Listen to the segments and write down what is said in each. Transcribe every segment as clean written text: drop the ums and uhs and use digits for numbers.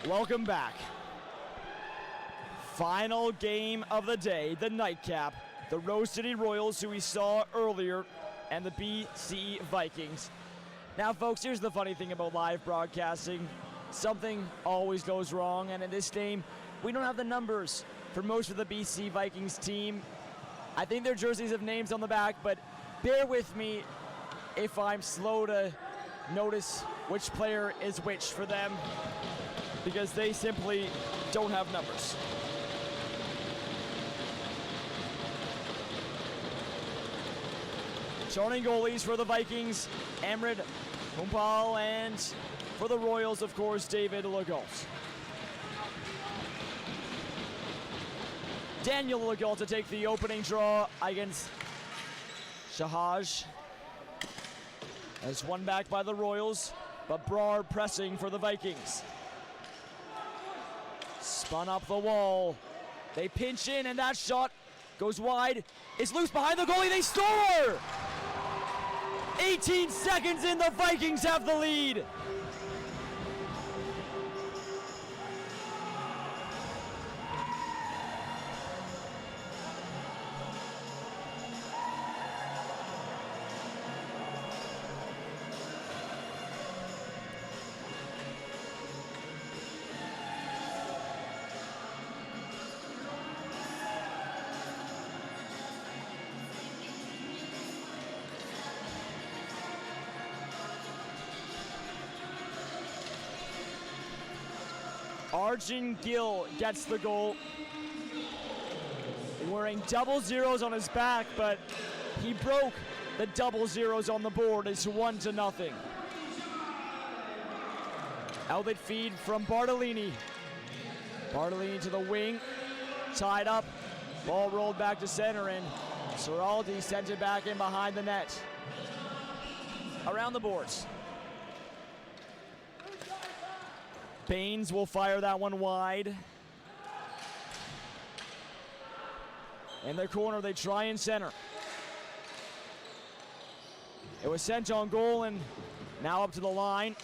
Welcome back. Final game of the day, the nightcap. The Rose City Royals, who we saw earlier, and the BC Vikings. Now, folks, here's the funny thing about live broadcasting. Something always goes wrong, and in this game, we don't have the numbers for most of the BC Vikings team. I think their jerseys have names on the back, but bear with me if I'm slow to notice which player is which for them, because they simply don't have numbers. Starting goalies for the Vikings, Amrid Humpal, and for the Royals, of course, David Legault. Daniel Legault to take the opening draw against Shahaj. As one back by the Royals, but Brar pressing for the Vikings. Spun up the wall. They pinch in, and that shot goes wide. It's loose behind the goalie. They score! 18 seconds in, the Vikings have the lead. Arjun Gill gets the goal, wearing double zeros on his back, but he broke the double zeros on the board. It's 1-0. Outlet feed from Bartolini. Bartolini to the wing, tied up, ball rolled back to center, and Seraldi sent it back in behind the net. Around the boards. Baines will fire that one wide. In the corner, they try and center. It was sent on goal, and now up to the line.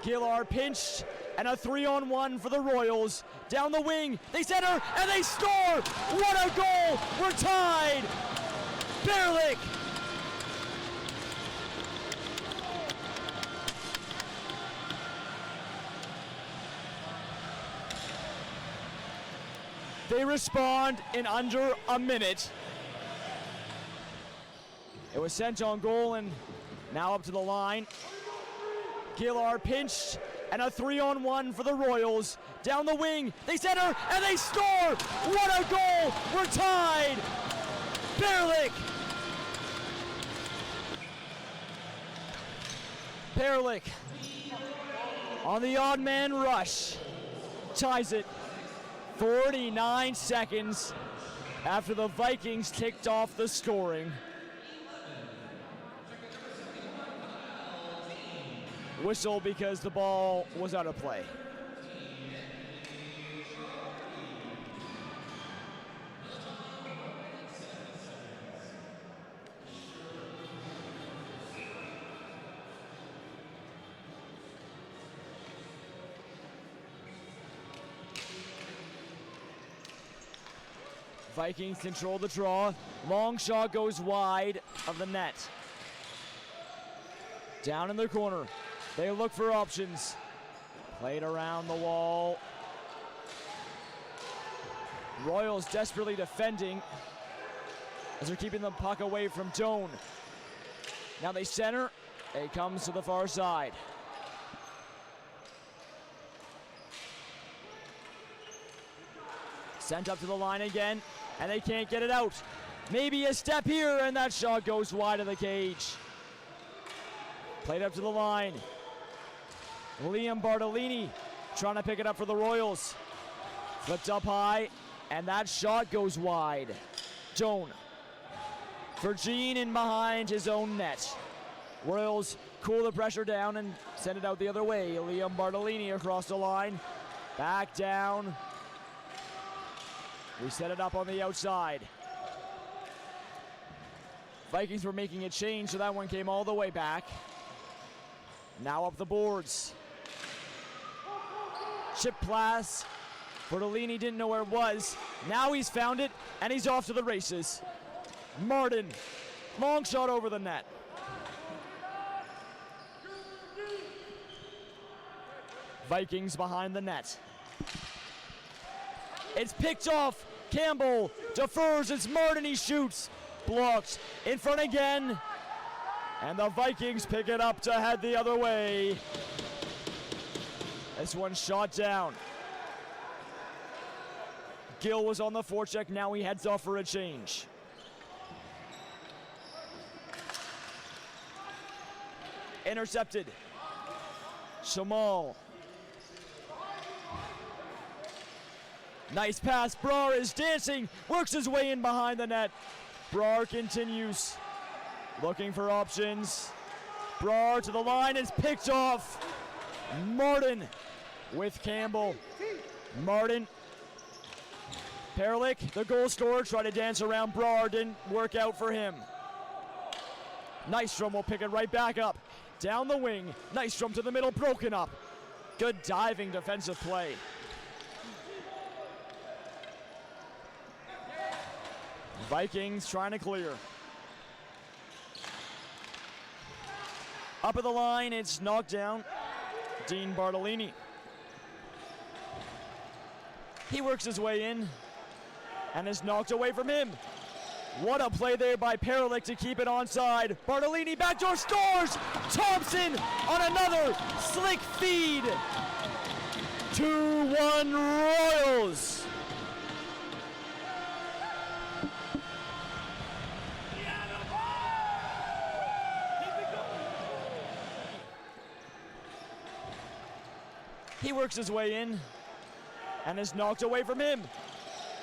Gillard pinched, and a 3-on-1 for the Royals. Down the wing, they center, and they score! What a goal! We're tied! Berlik! They respond in under a minute. It was sent on goal, and now up to the line. Gillard pinched, and a 3-on-1 for the Royals. Down the wing, they center, and they score! What a goal! We're tied! Berlik on the odd man rush ties it. 49 seconds after the Vikings kicked off the scoring. Whistle because the ball was out of play. Vikings control the draw. Long shot goes wide of the net. Down in the corner. They look for options. Played around the wall. Royals desperately defending as they're keeping the puck away from Doan. Now they center. It comes to the far side. Sent up to the line again, and they can't get it out. Maybe a step here, and that shot goes wide of the cage. Played up to the line. Liam Bartolini trying to pick it up for the Royals. Flipped up high, and that shot goes wide. Doan. Virgin in behind his own net. Royals cool the pressure down and send it out the other way. Liam Bartolini across the line. Back down. We set it up on the outside. Vikings were making a change, so that one came all the way back. Now up the boards. chip pass. Bertolini didn't know where it was. Now he's found it, and he's off to the races. Martin, long shot over the net. Vikings behind the net. It's picked off. Campbell defers. It's Martin. He shoots. Blocked. In front again. And the Vikings pick it up to head the other way. This one shot down. Gill was on the forecheck. Now he heads off for a change. Intercepted. Shamal. Nice pass. Brar is dancing. Works his way in behind the net. Brar continues. Looking for options. Brar to the line. It's picked off. Martin with Campbell. Martin. Perlick, the goal scorer, tried to dance around Brar. Didn't work out for him. Nystrom will pick it right back up. Down the wing. Nystrom to the middle. Broken up. Good diving defensive play. Vikings trying to clear. Up at the line, it's knocked down. Dean Bartolini. He works his way in and is knocked away from him. What a play there by Perlick to keep it onside. Bartolini backdoor scores! Thompson on another slick feed. 2-1 Royals. He works his way in and is knocked away from him.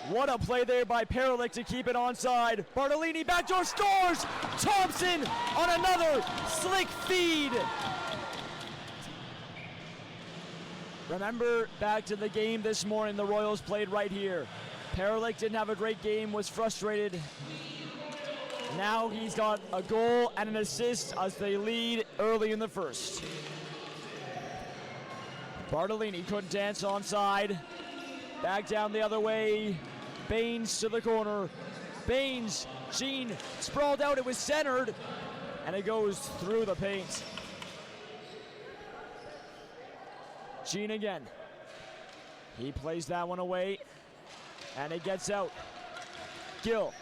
What a play there by Perlick to keep it onside. Bartolini backdoor scores! Thompson on another slick feed. Remember back to the game this morning, the Royals played right here. Perlick didn't have a great game, was frustrated. Now he's got a goal and an assist as they lead early in the first. Bartolini couldn't dance onside. Back down the other way. Baines to the corner. Baines, Jean sprawled out. It was centered, and it goes through the paint. Jean again. He plays that one away, and it gets out. Gill.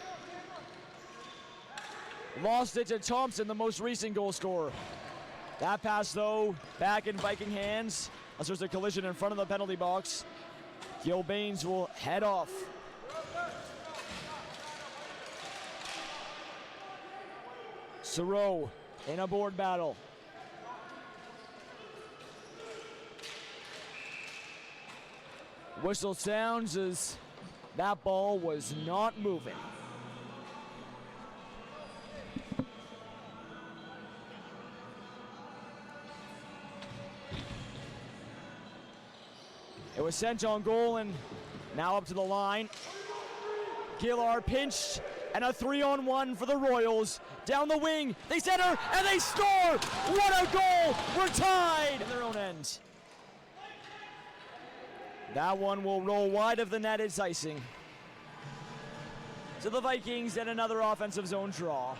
Lost it to Thompson, the most recent goal scorer. That pass, though, back in Viking hands. As there's a collision in front of the penalty box. Gil Baines will head off. Sauro in a board battle. Whistle sounds as that ball was not moving. It was sent on goal and now up to the line. Gillard pinched and a 3-on-1 for the Royals. Down the wing, they center and they score! What a goal! We're tied in their own end. That one will roll wide of the net. It's icing. So the Vikings get another offensive zone draw.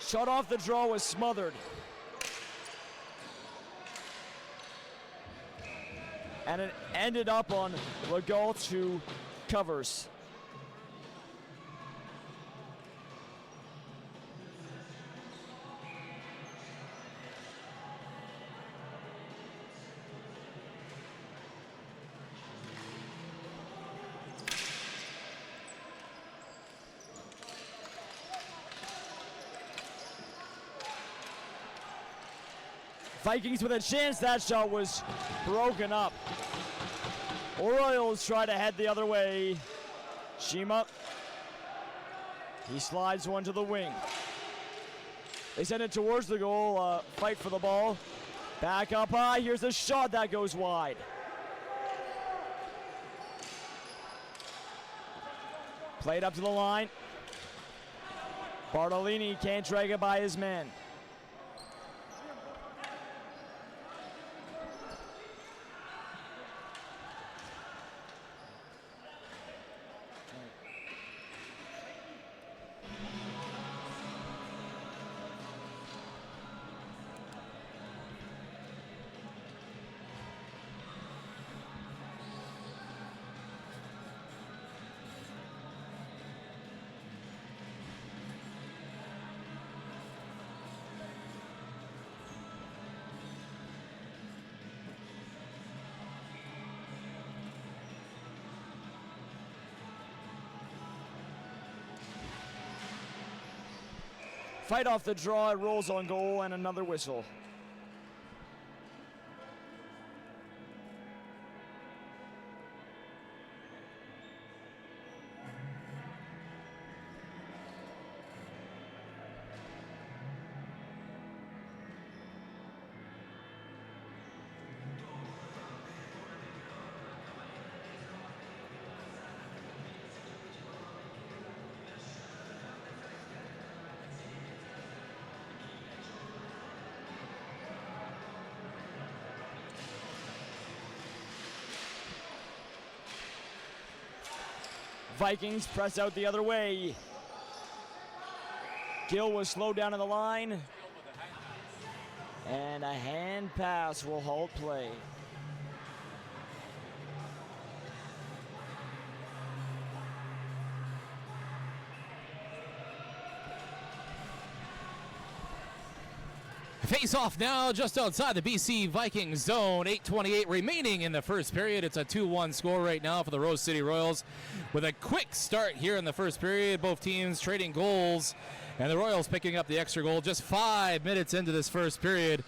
Shot off the draw was smothered. And it ended up on Legault, who covers. Vikings with a chance. That shot was broken up. Royals try to head the other way. Shima. He slides one to the wing. They send it towards the goal. Fight for the ball. Back up high. Here's a shot that goes wide. Played up to the line. Bartolini can't drag it by his man. Fight off the draw, it rolls on goal, and another whistle. Vikings press out the other way. Gill was slowed down on the line. And a hand pass will halt play. Face off now just outside the BC Vikings zone. 8:28 remaining in the first period. It's a 2-1 score right now for the Rose City Royals with a quick start here in the first period. Both teams trading goals and the Royals picking up the extra goal just 5 minutes into this first period.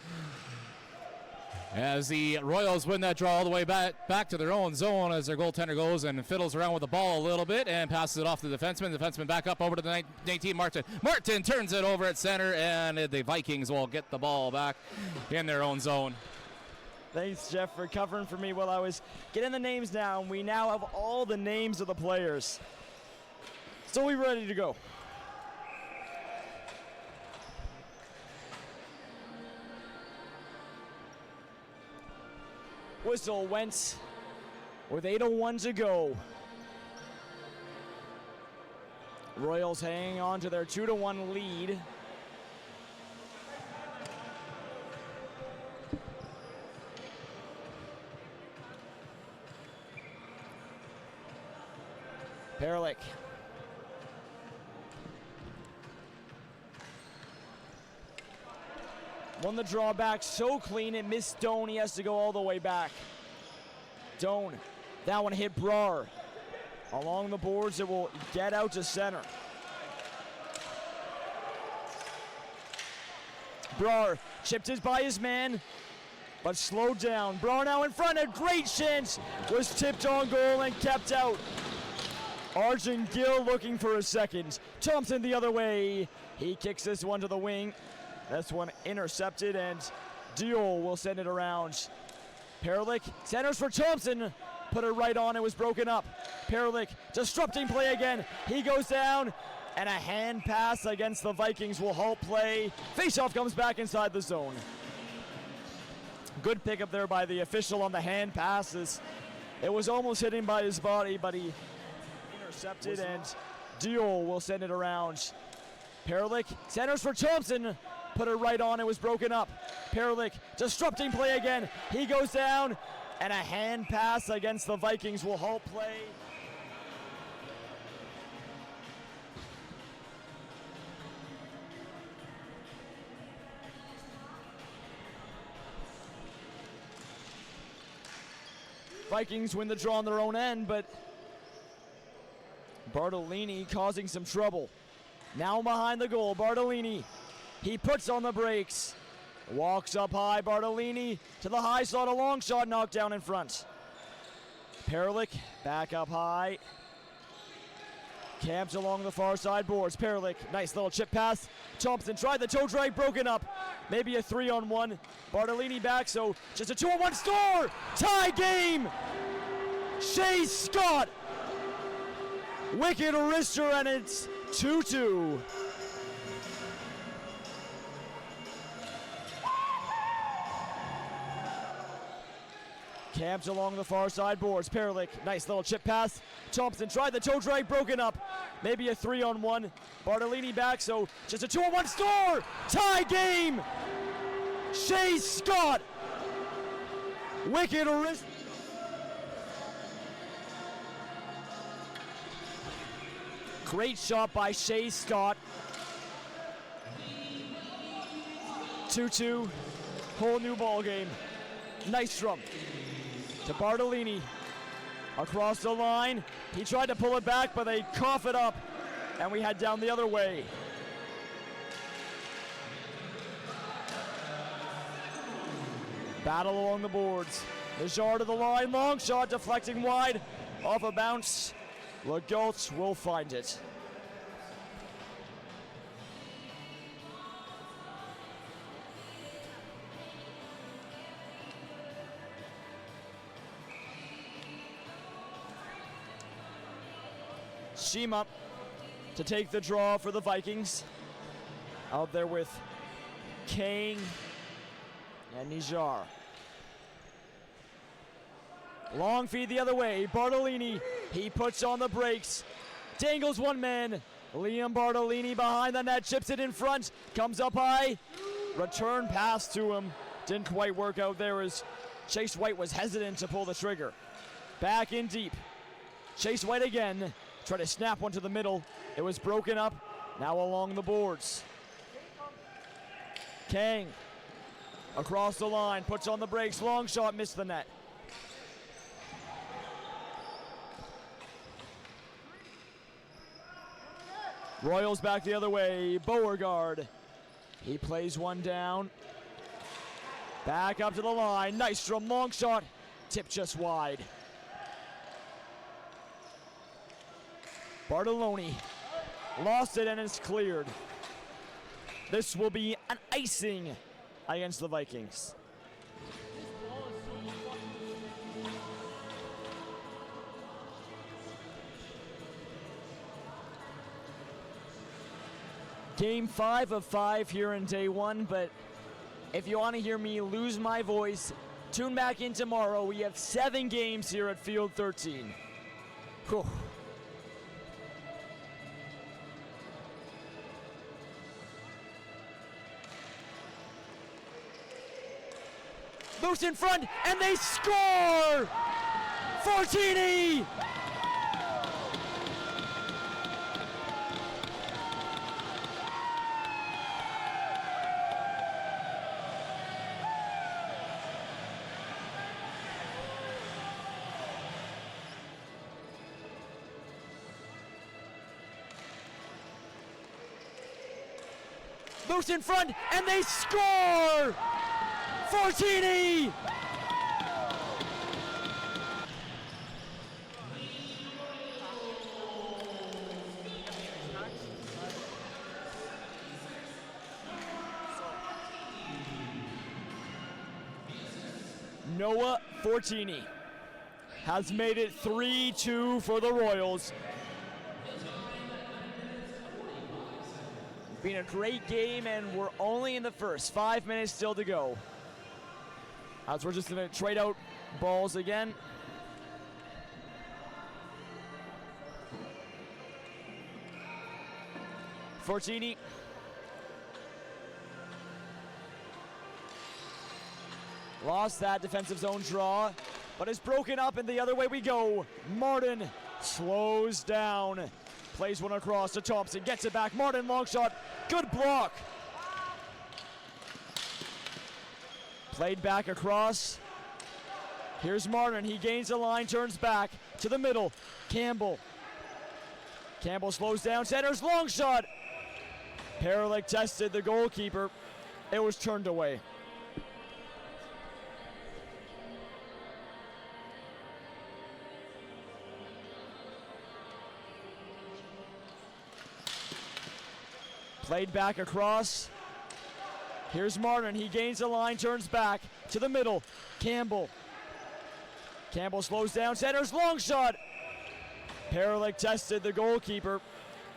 As the Royals win that draw all the way back to their own zone as their goaltender goes and fiddles around with the ball a little bit and passes it off to the defenseman. The defenseman back up over to the 19, Martin. Martin turns it over at center, and the Vikings will get the ball back in their own zone. Thanks, Jeff, for covering for me while I was getting the names down. We now have all the names of the players. So we're ready to go. Whistle went with 8:01 to go. Royals hanging on to their 2-1 lead. Perlick. Won the draw back so clean it missed Doan. He has to go all the way back. Doan. That one hit Brar. Along the boards, it will get out to center. Brar chipped it by his man, but slowed down. Brar now in front, a great chance. Was tipped on goal and kept out. Arjun Gill looking for a second. Thompson the other way. He kicks this one to the wing. This one intercepted, and Diol will send it around. Perlick centers for Thompson. Put it right on, it was broken up. Perlick disrupting play again. He goes down, and a hand pass against the Vikings will halt play. Faceoff comes back inside the zone. Good pickup there by the official on the hand passes. It was almost hitting by his body, but he intercepted, and Diol will send it around. Perlick centers for Thompson. Put it right on, it was broken up. Perlick disrupting play again. He goes down, and a hand pass against the Vikings will halt play. Vikings win the draw on their own end, but Bartolini causing some trouble. Now behind the goal, Bartolini. He puts on the brakes. Walks up high, Bartolini to the high slot, a long shot knocked down in front. Perlick back up high. Camps along the far side boards. Perlick, nice little chip pass. Thompson tried the toe drag, broken up. Maybe a 3-on-1. Bartolini back, so just a 2-on-1 score! Tie game! Shea Scott! Wicked wrister, and it's 2-2. Camps along the far side boards. Perlick, nice little chip pass. Thompson tried the toe drag, broken up. Maybe a 3-on-1. Bartolini back, so just a 2-on-1 score! Tie game! Shea Scott! Wicked wrist. Great shot by Shea Scott. 2-2, whole new ball game. Nystrom to Bartolini. Across the line. He tried to pull it back, but they cough it up, and we head down the other way. Battle along the boards. Najjar to the line, long shot deflecting wide, off a bounce. Legault will find it. Shima to take the draw for the Vikings. Out there with Kang and Najjar. Long feed the other way. Bartolini, he puts on the brakes. Dangles one man. Liam Bartolini behind the net, chips it in front. Comes up high. Return pass to him. Didn't quite work out there as Chase White was hesitant to pull the trigger. Back in deep. Chase White again. Try to snap one to the middle. It was broken up. Now along the boards. Kang across the line, puts on the brakes. Long shot, missed the net. Royals back the other way. Beauregard. He plays one down. Back up to the line. Nystrom, long shot. Tip just wide. Bartoloni lost it, and it's cleared. This will be an icing against the Vikings. Game 5 of 5 here in day 1, but if you want to hear me lose my voice, tune back in tomorrow. We have 7 games here at Field 13. Whew. Loose in front, and they score! Fortini! Loose in front, and they score! Fortini! Noah Fortini has made it 3-2 for the Royals. Been a great game, and we're only in the first. 5 minutes still to go. As we're just gonna trade out balls again. Fortini. Lost that defensive zone draw, but it's broken up, and the other way we go. Martin slows down. Plays one across to Thompson, gets it back. Martin, long shot, good block. Played back across. Here's Martin, he gains the line, turns back to the middle. Campbell. Campbell slows down, centers, long shot. Perlick tested the goalkeeper. It was turned away. Played back across. Here's Martin. He gains the line, turns back to the middle. Campbell. Campbell slows down, centers, long shot. Perlick tested the goalkeeper.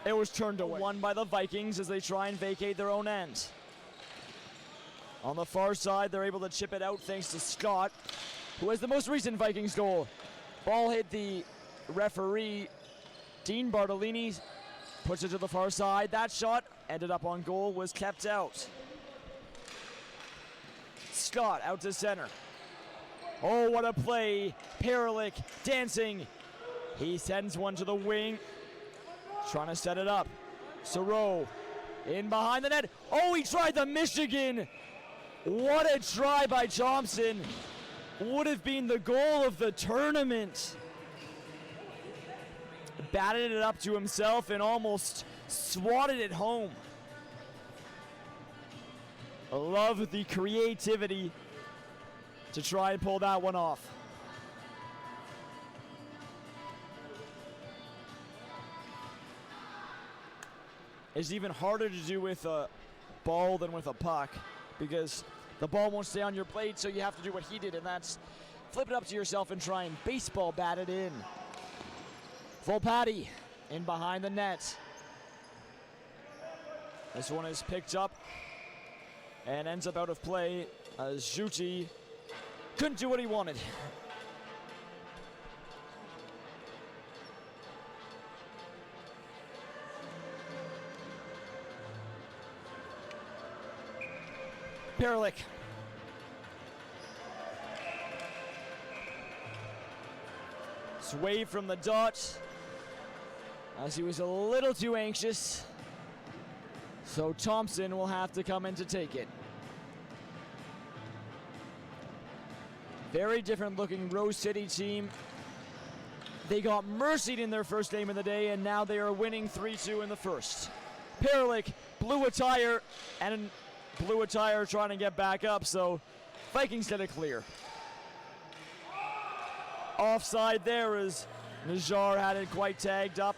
It was turned away. Won by the Vikings as they try and vacate their own end. On the far side, they're able to chip it out thanks to Scott, who has the most recent Vikings goal. Ball hit the referee. Dean Bartolini puts it to the far side. That shot ended up on goal, was kept out. Scott out to center. Oh, what a play. Perlick dancing. He sends one to the wing. Trying to set it up. Sarow in behind the net. Oh, he tried the Michigan. What a try by Thompson. Would have been the goal of the tournament. Batted it up to himself and almost swatted it home. I love the creativity to try and pull that one off. It's even harder to do with a ball than with a puck because the ball won't stay on your plate, so you have to do what he did, and that's flip it up to yourself and try and baseball bat it in. Volpatti in behind the net. This one is picked up and ends up out of play as Juti couldn't do what he wanted. Perlick. Sway from the dot as he was a little too anxious. So Thompson will have to come in to take it. Very different looking Rose City team. They got mercied in their first game of the day, and now they are winning 3-2 in the first. Perlick blew a tire trying to get back up, so Vikings get it clear. Offside there as Najjar had it quite tagged up.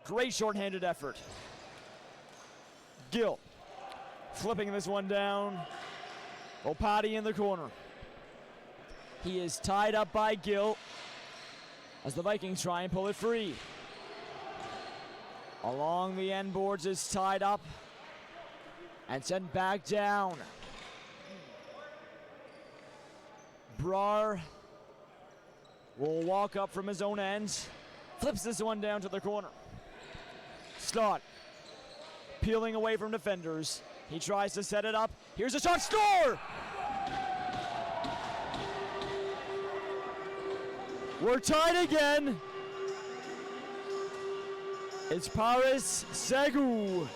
Great shorthanded effort. Gill flipping this one down. Opati in the corner. He is tied up by Gill as the Vikings try and pull it free. Along the end boards is tied up and sent back down. Brar will walk up from his own end. Flips this one down to the corner. Scott peeling away from defenders. He tries to set it up. Here's a shot, score! We're tied again. It's Paris Segu.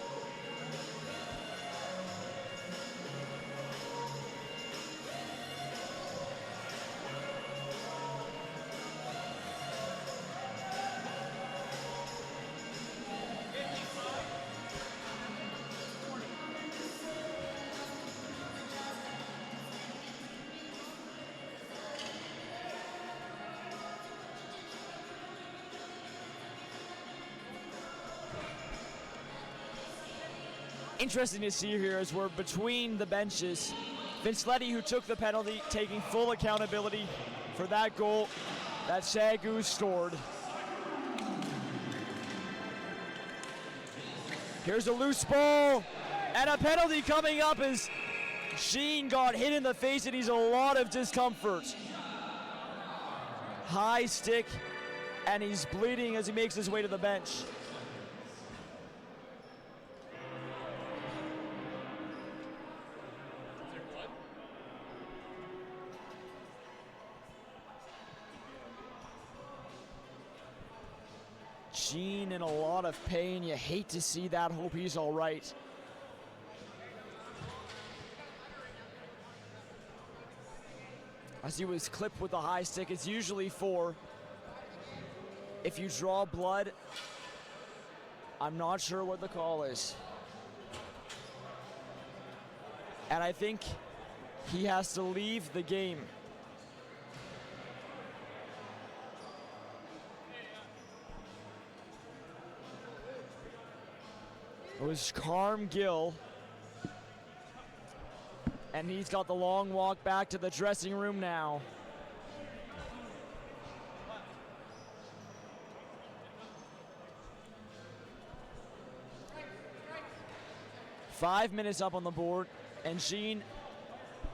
Interesting to see here as we're between the benches. Vince Leddy, who took the penalty, taking full accountability for that goal that Sagu scored. Here's a loose ball, and a penalty coming up as Sheen got hit in the face and he's a lot of discomfort. High stick, and he's bleeding as he makes his way to the bench. Sheen in a lot of pain. You hate to see that. Hope he's all right. As he was clipped with the high stick, it's usually 4. If you draw blood, I'm not sure what the call is. And I think he has to leave the game. It was Carm Gill. And he's got the long walk back to the dressing room now. Five minutes up on the board, and Sheen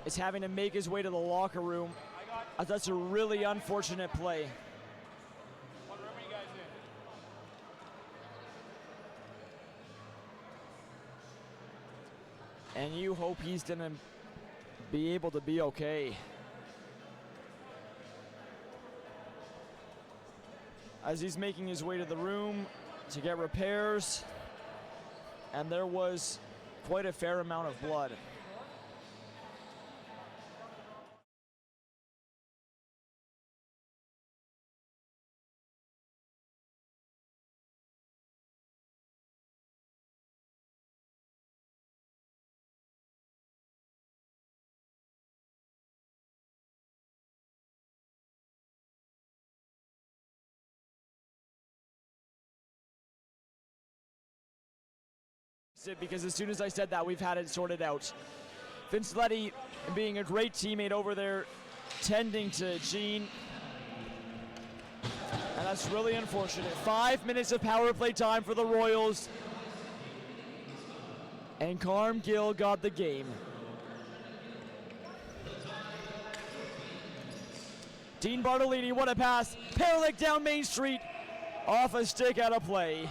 is having to make his way to the locker room. That's a really unfortunate play. What room are you guys in? And you hope he's gonna be able to be okay. As he's making his way to the room to get repairs, and there was quite a fair amount of blood. Because as soon as I said that, we've had it sorted out. Vince Leddy being a great teammate over there, tending to Gene. And that's really unfortunate. 5 minutes of power play time for the Royals. And Carm Gill got the game. Dean Bartolini, what a pass. Paralick down Main Street. Off a stick out of play.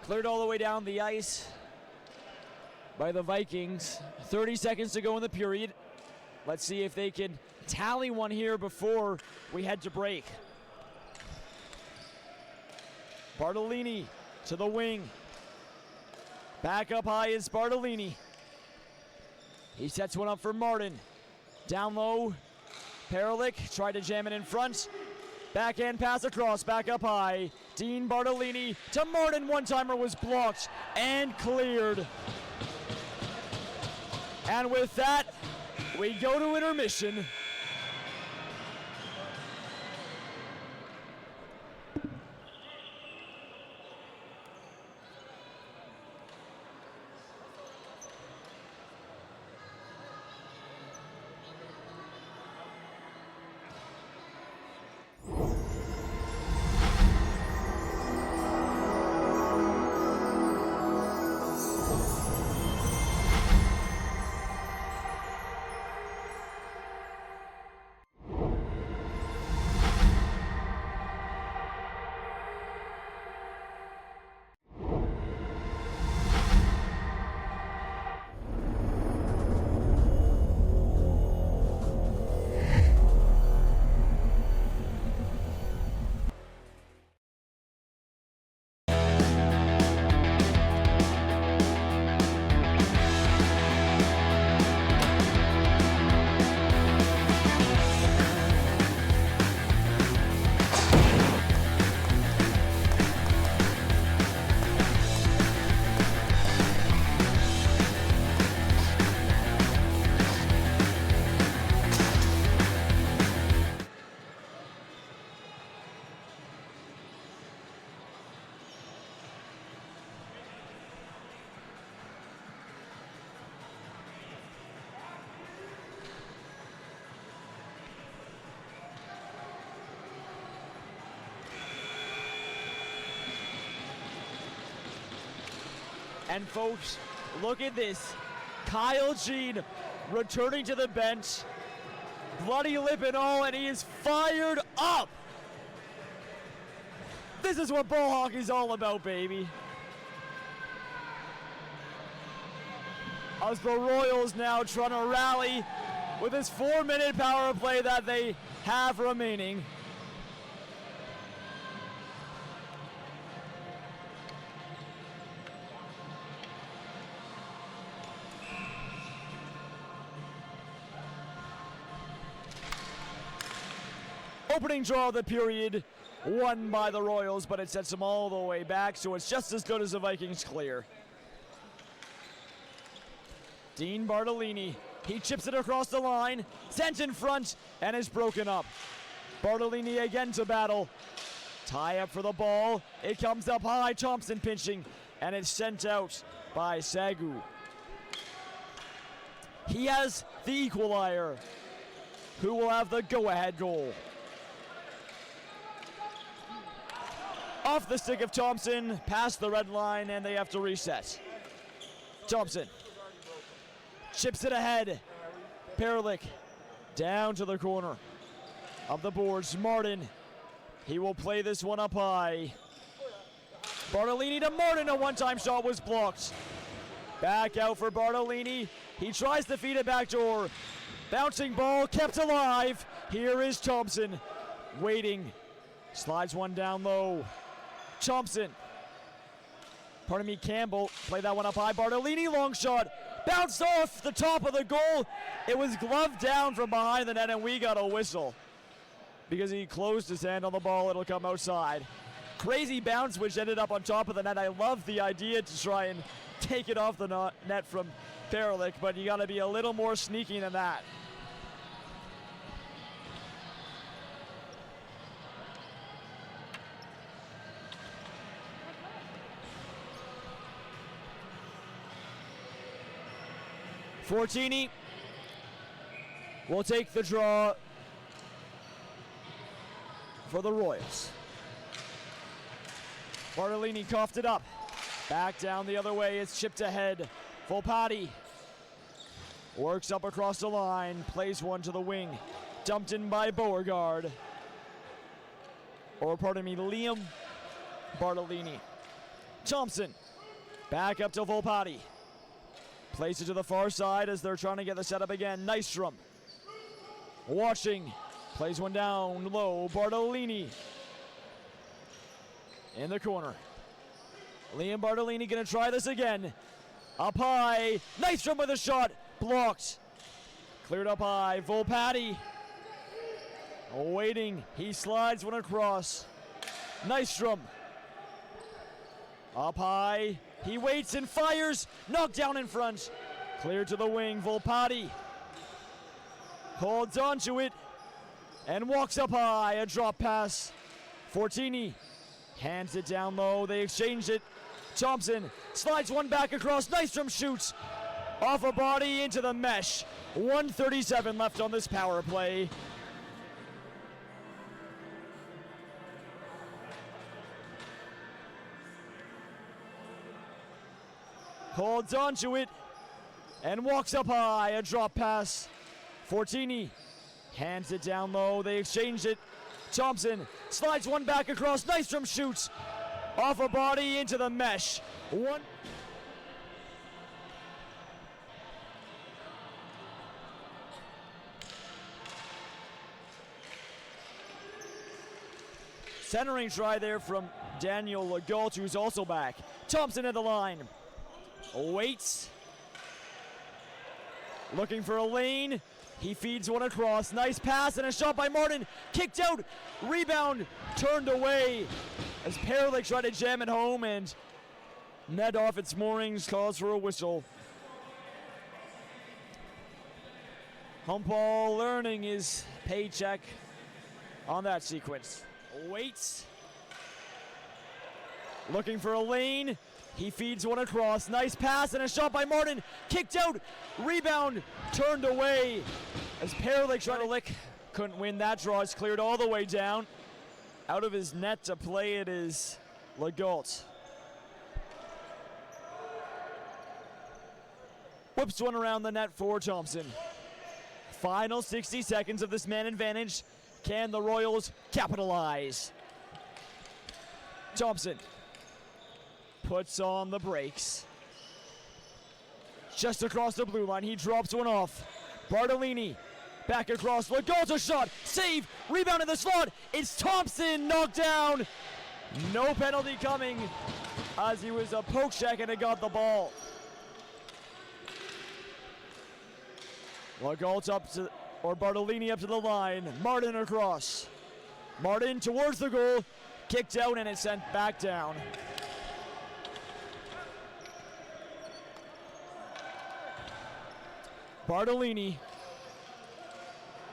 Cleared all the way down the ice by the Vikings. 30 seconds to go in the period. Let's see if they can tally one here before we head to break. Bartolini to the wing. Back up high is Bartolini. He sets one up for Martin. Down low, Perlick tried to jam it in front. Backhand pass across, back up high. Dean Bartolini to Martin, one-timer was blocked and cleared. And with that, we go to intermission. And folks, look at this. Kyle Jean returning to the bench. Bloody lip and all, and he is fired up. This is what ball hockey's all about, baby. As the Royals now trying to rally with this 4-minute power play that they have remaining. Opening draw of the period, won by the Royals, but it sets them all the way back, so it's just as good as the Vikings clear. Dean Bartolini, he chips it across the line, sent in front, and is broken up. Bartolini again to battle. Tie up for the ball, it comes up high, Thompson pinching, and it's sent out by Sagu. He has the equalizer, who will have the go-ahead goal. Off the stick of Thompson, past the red line, and they have to reset. Thompson chips it ahead. Perlick down to the corner of the boards. Martin, he will play this one up high. Bartolini to Martin, a one-time shot was blocked. Back out for Bartolini. He tries to feed it back door. Bouncing ball kept alive. Here is Thompson waiting. Slides one down low. Thompson, Campbell, play that one up high. Bartolini, long shot, bounced off the top of the goal. It was gloved down from behind the net, and we got a whistle because he closed his hand on the ball. It'll come outside. Crazy bounce, which ended up on top of the net. I love the idea to try and take it off the net from Perlick, but you got to be a little more sneaky than that. Fortini will take the draw for the Royals. Bartolini coughed it up. Back down the other way, it's chipped ahead. Volpatti works up across the line, plays one to the wing. Dumped in by Beauregard. Liam Bartolini. Thompson, back up to Volpatti. Plays it to the far side as they're trying to get the setup again. Nystrom watching, plays one down low. Bartolini in the corner. Liam Bartolini gonna try this again. Up high, Nystrom with a shot, blocked. Cleared up high. Volpatti. Waiting. He slides one across. Nystrom. Up high. He waits and fires. Knocked down in front. Cleared to the wing. Volpatti holds onto it and walks up high. A drop pass. Fortini hands it down low. They exchange it. Thompson slides one back across. Nystrom shoots off a body into the mesh. 1:37 left on this power play. Holds onto it and walks up high. A drop pass. Fortini hands it down low. They exchange it. Thompson slides one back across. Nystrom shoots off a body into the mesh. Centering try there from Daniel Legault, who's also back. Thompson at the line. Waits. Looking for a lane. He feeds one across. Nice pass and a shot by Martin. Kicked out. Rebound turned away as Perelik tried to jam it home and net off its moorings, calls for a whistle. Humpall earning his paycheck on that sequence. Waits. Looking for a lane. He feeds one across. Nice pass and a shot by Martin. Kicked out. Rebound turned away as Perelik couldn't win that draw. It's cleared all the way down. Out of his net to play it is Legault. Whips one around the net for Thompson. Final 60 seconds of this man advantage. Can the Royals capitalize? Thompson puts on the brakes. Just across the blue line, he drops one off. Bartolini back across. Legault a shot. Save. Rebound in the slot. It's Thompson knocked down. No penalty coming as he was a poke check and it got the ball. Legault up to, or Bartolini up to the line. Martin across. Martin towards the goal. Kicked out and it's sent back down. Bartolini.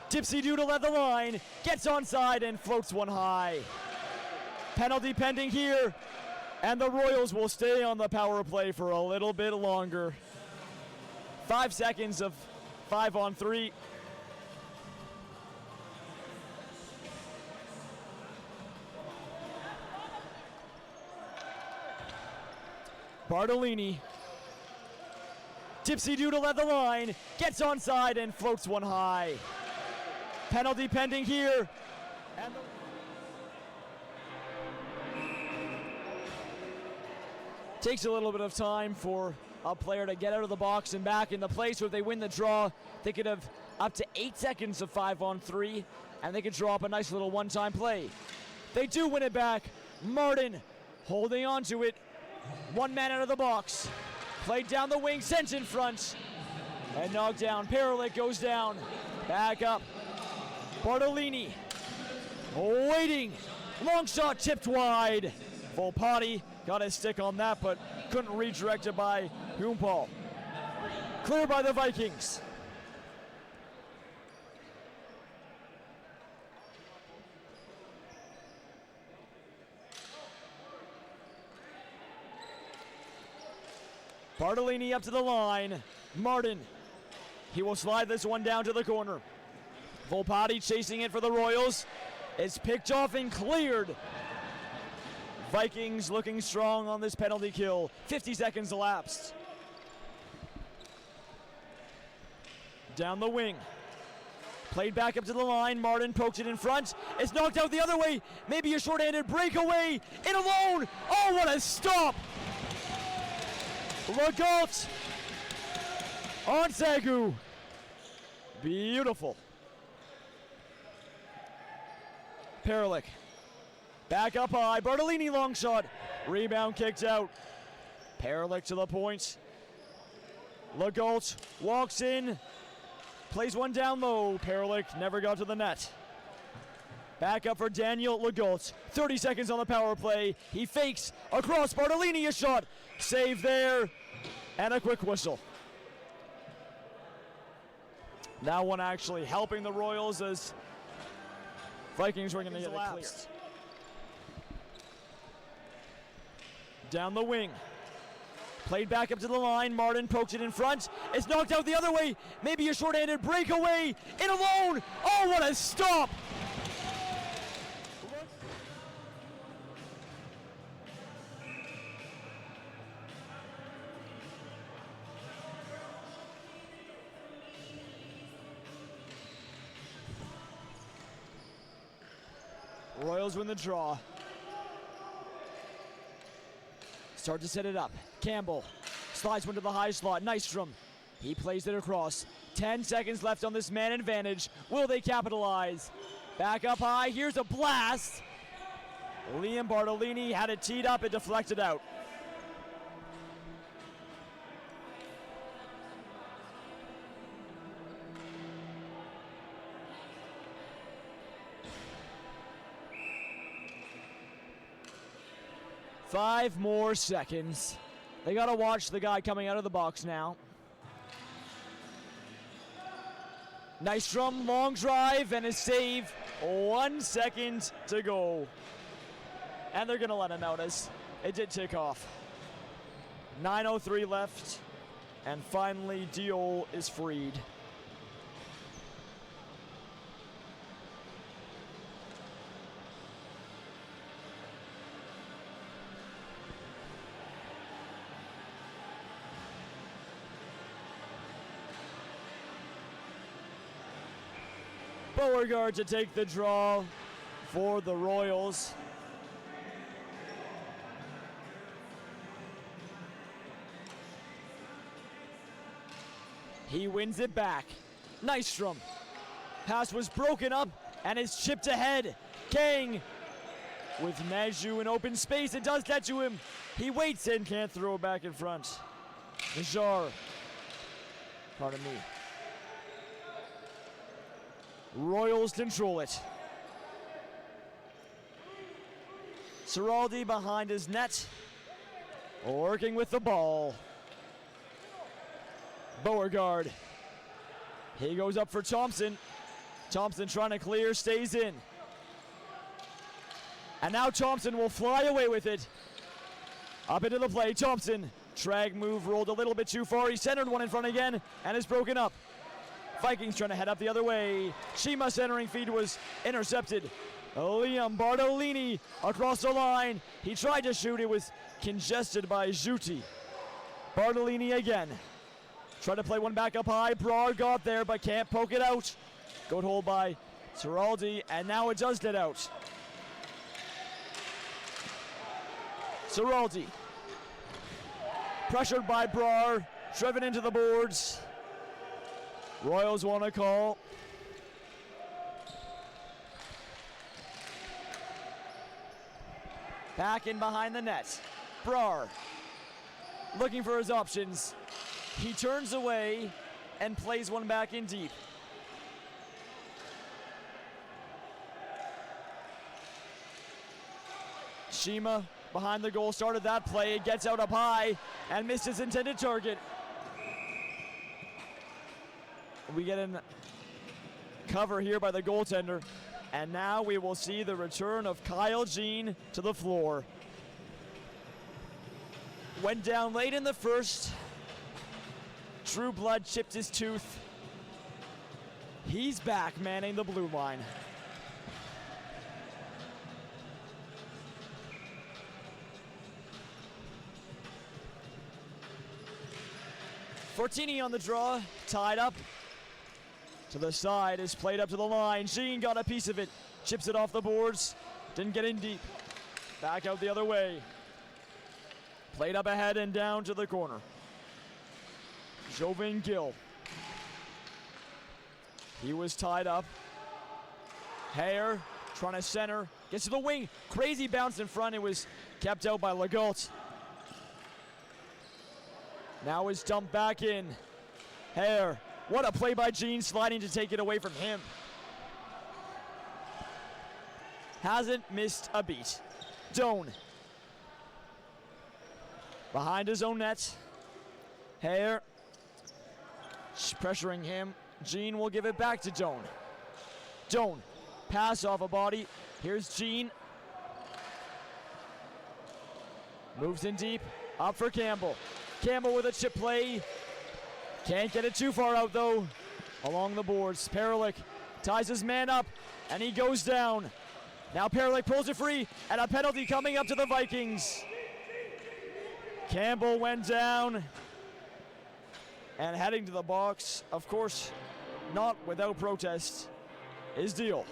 Tipsy doodle at the line. Gets onside and floats one high. Penalty pending here. And the Royals will stay on the power play for a little bit longer. 5 seconds of 5-on-3. Bartolini. Tipsy doodle at the line. Gets onside and floats one high. Penalty pending here. And takes a little bit of time for a player to get out of the box and back in the place where if they win the draw, they could have up to 8 seconds of 5-on-3 and they could draw up a nice little one-time play. They do win it back. Martin holding on to it. One man out of the box. Played down the wing, sent in front. And knocked down. Perelik goes down. Back up. Bartolini. Waiting. Long shot tipped wide. Volpatti got his stick on that, but couldn't redirect it by Humpall. Clear by the Vikings. Bartolini up to the line. Martin. He will slide this one down to the corner. Volpatti chasing it for the Royals. It's picked off and cleared. Vikings looking strong on this penalty kill. 50 seconds elapsed. Down the wing. Played back up to the line. Martin pokes it in front. It's knocked out the other way. Maybe a short-handed breakaway. In alone. Oh, what a stop. Legault on Sagu. Beautiful. Perelik. Back up high. Bartolini long shot. Rebound kicked out. Perelik to the point. Legault walks in. Plays one down low. Perlick never got to the net. Back up for Daniel Legault. 30 seconds on the power play. He fakes across Bartolini, a shot. Save there, and a quick whistle. That one actually helping the Royals as Vikings were going to get it clear. Down the wing. Played back up to the line. Martin pokes it in front. It's knocked out the other way. Maybe a shorthanded breakaway. In alone. Oh, what a stop! Royals win the draw. Start to set it up. Campbell slides one to the high slot. Nystrom. He plays it across. 10 seconds left on this man advantage. Will they capitalize? Back up high. Here's a blast. Liam Bartolini had it teed up and deflected out. Five more seconds. They got to watch the guy coming out of the box now. Nystrom, long drive and a save. 1 second to go. And they're going to let him out as it did tick off. 9:03 left. And finally, Diol is freed. Beauregard to take the draw for the Royals. He wins it back. Nystrom. Pass was broken up and is chipped ahead. Kang with Najou in open space. It does get to him. He waits and can't throw it back in front. Najar. Pardon me. Royals control it. Ciraldi behind his net, working with the ball. Beauregard. He goes up for Thompson. Thompson trying to clear, stays in. And now Thompson will fly away with it. Up into the play, Thompson. Drag move rolled a little bit too far. He centered one in front again and is broken up. Vikings trying to head up the other way. Shima centering feed was intercepted. Liam Bartolini across the line. He tried to shoot. It was congested by Juti. Bartolini again. Tried to play one back up high. Brar got there but can't poke it out. Good hold by Ciraldi, and now it does get out. Ciraldi. Pressured by Brar. Driven into the boards. Royals want a call. Back in behind the net. Brar looking for his options. He turns away and plays one back in deep. Shima behind the goal started that play. It gets out up high and missed his intended target. We get in cover here by the goaltender. And now we will see the return of Kyle Jean to the floor. Went down late in the first. Drew Blood chipped his tooth. He's back manning the blue line. Fortini on the draw, tied up. To the side is played up to the line. Jean got a piece of it. Chips it off the boards. Didn't get in deep. Back out the other way. Played up ahead and down to the corner. Jovin Gill. He was tied up. Hare trying to center. Gets to the wing. Crazy bounce in front. It was kept out by Legault. Now is dumped back in. Hare What a play by Gene, sliding to take it away from him. Hasn't missed a beat. Doan. Behind his own net. Hare. Pressuring him. Gene will give it back to Doan. Doan. Pass off a body. Here's Gene. Moves in deep. Up for Campbell. Campbell with a chip play. Can't get it too far out though. Along the boards. Perlick ties his man up and he goes down. Now Perlick pulls it free and a penalty coming up to the Vikings. Campbell went down and heading to the box. Of course, not without protest, is Deal.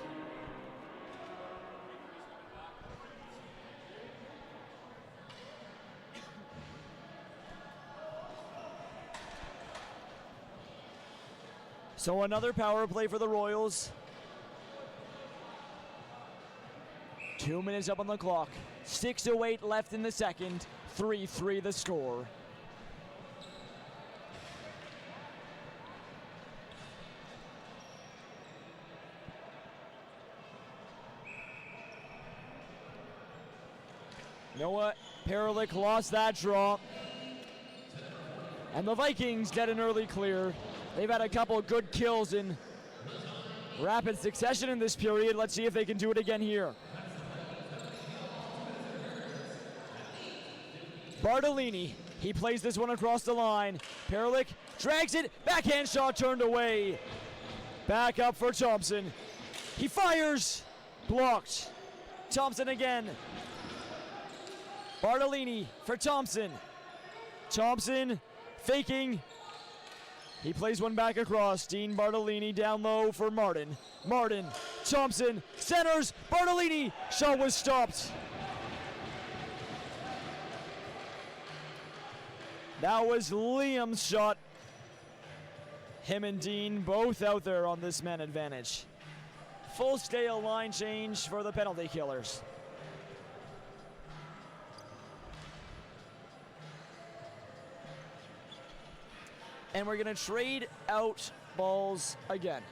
So another power play for the Royals. 2 minutes up on the clock. 6:08 left in the second. 3-3 the score. You know what? Perlick lost that draw. And the Vikings get an early clear. They've had a couple good kills in rapid succession in this period. Let's see if they can do it again here. Bartolini, he plays this one across the line. Perlick drags it, backhand shot turned away. Back up for Thompson. He fires, blocked. Thompson again. Bartolini for Thompson. Thompson faking. He plays one back across. Dean Bartolini down low for Martin. Martin, Thompson, centers, Bartolini. Shot was stopped. That was Liam's shot. Him and Dean both out there on this man advantage. Full scale line change for the penalty killers. And we're going to trade out balls again.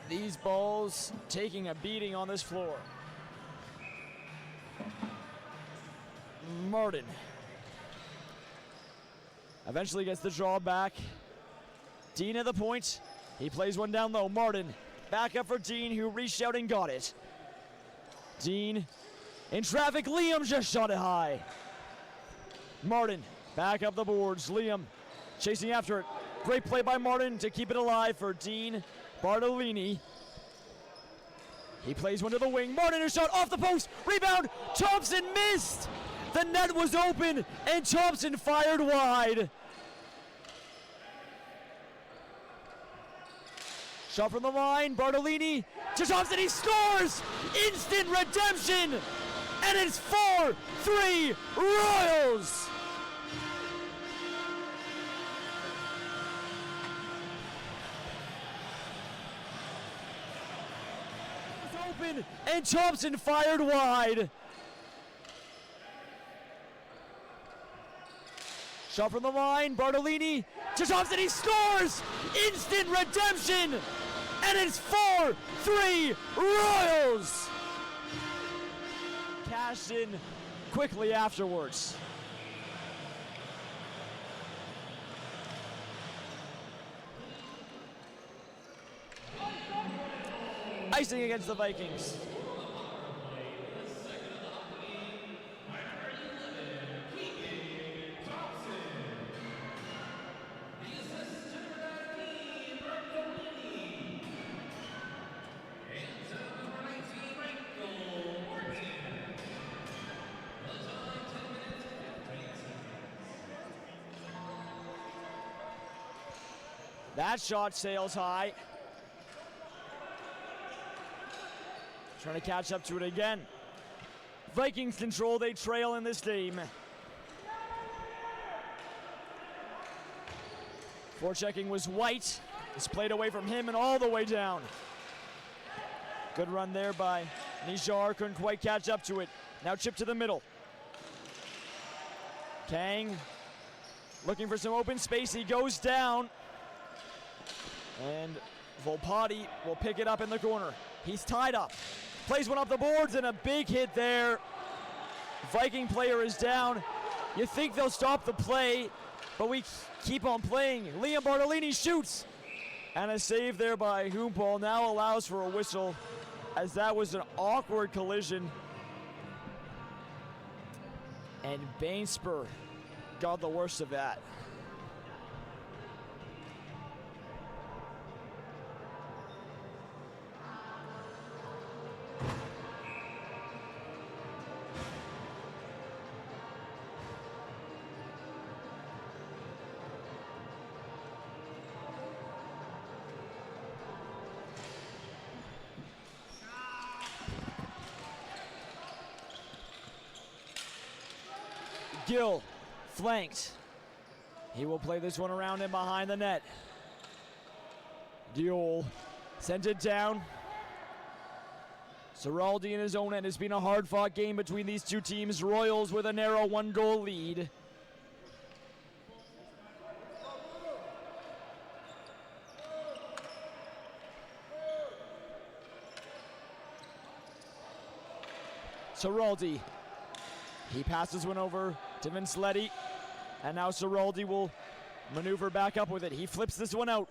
These balls taking a beating on this floor. Martin eventually gets the draw back. Dean at the point. He plays one down low. Martin back up for Dean, who reached out and got it. Dean in traffic. Liam just shot it high. Martin back up the boards. Liam chasing after it. Great play by Martin to keep it alive for Dean Bartolini. He plays one to the wing. Martin, a shot off the post. Rebound. Thompson missed. The net was open and Thompson fired wide. Shot from the line. Bartolini to Thompson. He scores. Instant redemption. And it's 4-3 Royals. Open and Thompson fired wide. Shot from the line, Bartolini to Thompson, he scores! Instant redemption! And it's 4-3 Royals! Cashed in quickly afterwards. Icing against the Vikings. That shot sails high. Trying to catch up to it again. Vikings control, they trail in this game. Forechecking was White. It's played away from him and all the way down. Good run there by Nijar, couldn't quite catch up to it. Now chip to the middle. Kang looking for some open space. He goes down. And Volpati will pick it up in the corner. He's tied up. Plays one off the boards and a big hit there. Viking player is down. You think they'll stop the play, but we keep on playing. Liam Bartolini shoots. And a save there by Hoompal now allows for a whistle, as that was an awkward collision. And Bainspur got the worst of that. Gill flanked. He will play this one around and behind the net. Diol sent it down. Ciraldi in his own end. It's been a hard-fought game between these two teams. Royals with a narrow 1-goal lead. Ciraldi. He passes one over to Vincetti, and now Ciraldi will maneuver back up with it. He flips this one out,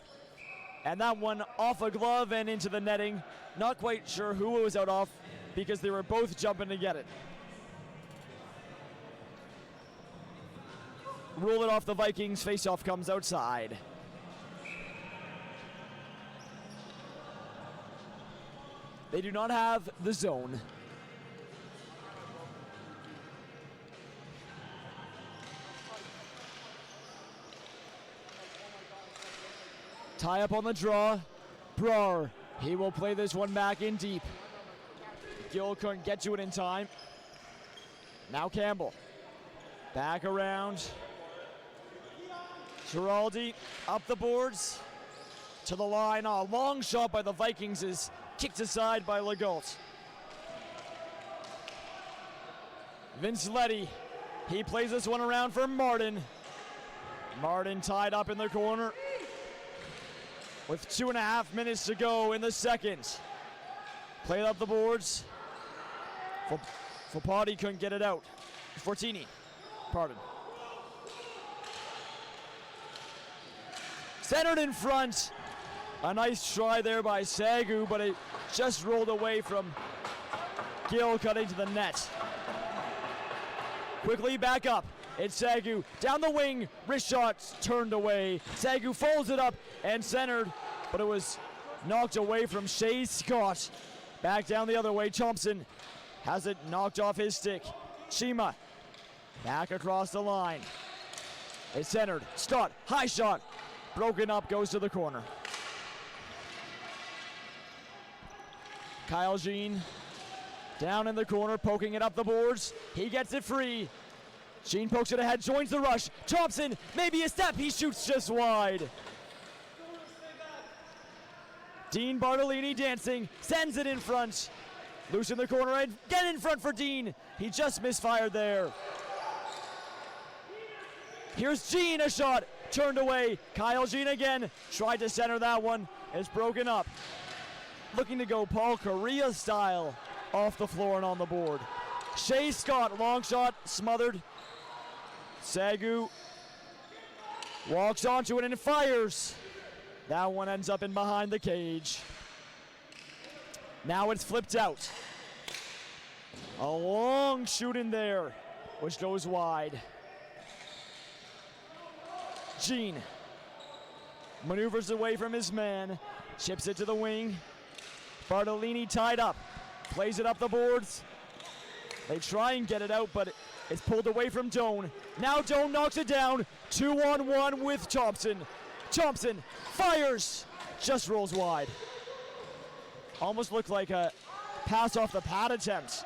and that one off a glove and into the netting. Not quite sure who it was out off because they were both jumping to get it. Rule it off the Vikings. Faceoff comes outside. They do not have the zone. Tie up on the draw. Brar. He will play this one back in deep. Gill couldn't get to it in time. Now Campbell. Back around. Giraldi up the boards to the line. A long shot by the Vikings is kicked aside by Legault. Vincetti. He plays this one around for Martin. Martin tied up in the corner with 2.5 minutes to go in the second. Played up the boards. Fopati couldn't get it out. Fortini, pardon. Centered in front. A nice try there by Sagu, but it just rolled away from Gill cutting to the net. Quickly back up. It's Sagu down the wing. Wrist shot turned away. Sagu folds it up and centered, but it was knocked away from Shea Scott. Back down the other way. Thompson has it knocked off his stick. Shima back across the line. It's centered. Stott, high shot. Broken up, goes to the corner. Kyle Jean down in the corner, poking it up the boards. He gets it free. Jean pokes it ahead, joins the rush. Thompson, maybe a step, he shoots just wide. Dean Bartolini dancing, sends it in front. Loose in the corner, and get in front for Dean. He just misfired there. Here's Jean, a shot, turned away. Kyle Jean again, tried to center that one. It's broken up. Looking to go Paul Correa style off the floor and on the board. Shea Scott, long shot, smothered. Sagu walks onto it and fires. That one ends up in behind the cage. Now it's flipped out. A long shoot in there, which goes wide. Jean maneuvers away from his man, chips it to the wing. Bartolini tied up, plays it up the boards. They try and get it out, but it's pulled away from Doan. Now Doan knocks it down. 2-on-1 with Thompson. Thompson fires, just rolls wide. Almost looked like a pass off the pad attempt.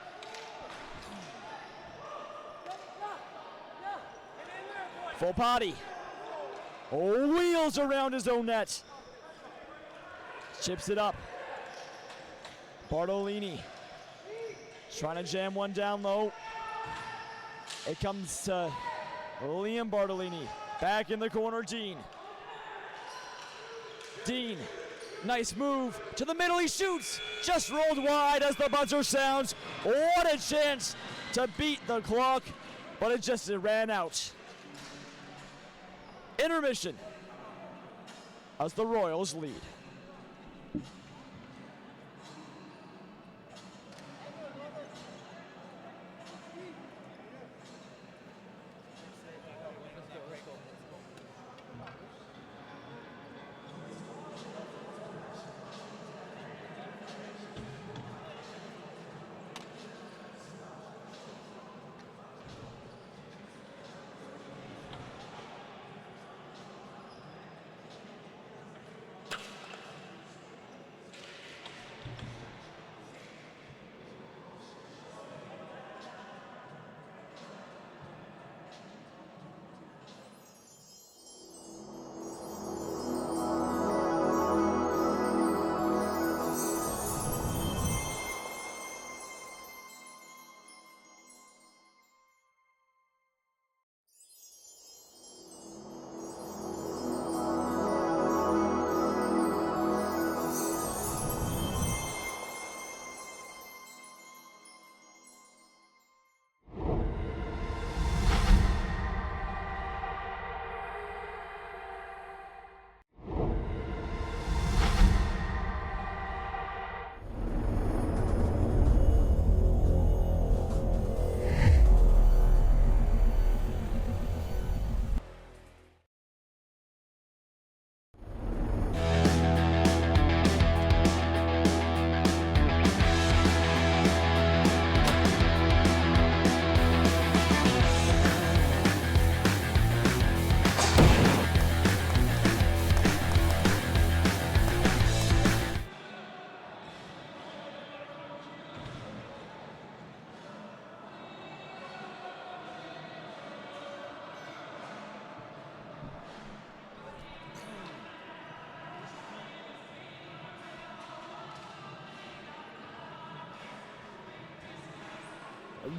Volpati. Oh, wheels around his own net. Chips it up. Bartolini trying to jam one down low. It comes to Liam Bartolini. Back in the corner, Dean. Dean, nice move to the middle, he shoots. Just rolled wide as the buzzer sounds. What a chance to beat the clock, but it ran out. Intermission as the Royals lead.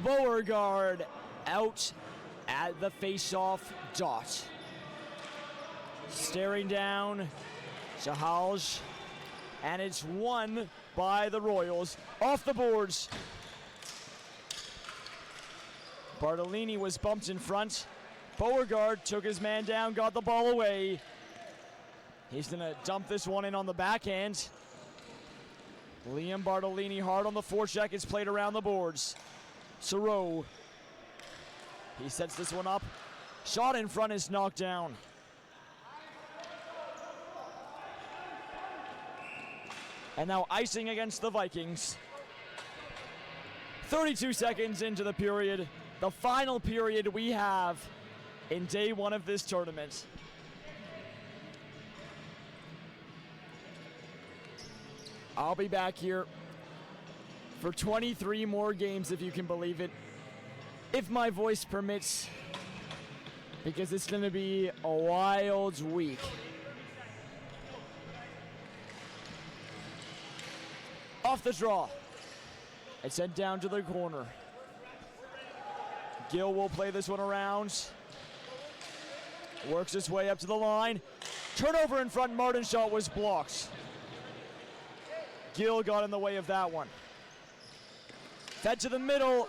Beauregard out at the face-off dot. Staring down Sahalj, and it's won by the Royals. Off the boards. Bartolini was bumped in front. Beauregard took his man down, got the ball away. He's gonna dump this one in on the backhand. Liam Bartolini hard on the forecheck. It's played around the boards. Soro, he sets this one up. Shot in front is knocked down. And now icing against the Vikings. 32 seconds into the period. The final period we have in day one of this tournament. I'll be back here for 23 more games, if you can believe it, if my voice permits, because it's going to be a wild week. Off the draw. It's sent down to the corner. Gill will play this one around. Works his way up to the line. Turnover in front, Martin's shot was blocked. Gill got in the way of that one. Fed to the middle.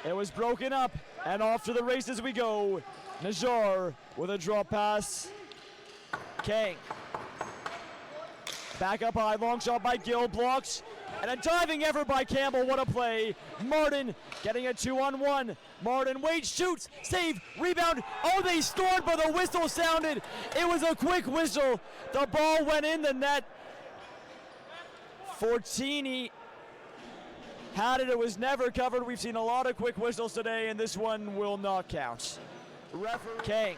It was broken up, and off to the races we go. Najjar with a drop pass. Kang. Back up high, long shot by Gill, blocks. And a diving effort by Campbell, what a play. Martin getting a 2-on-1. Martin waits, shoots, save, rebound. Oh, they scored, but the whistle sounded. It was a quick whistle. The ball went in the net. Fortini had it, it was never covered. We've seen a lot of quick whistles today, and this one will not count. Referee Kang.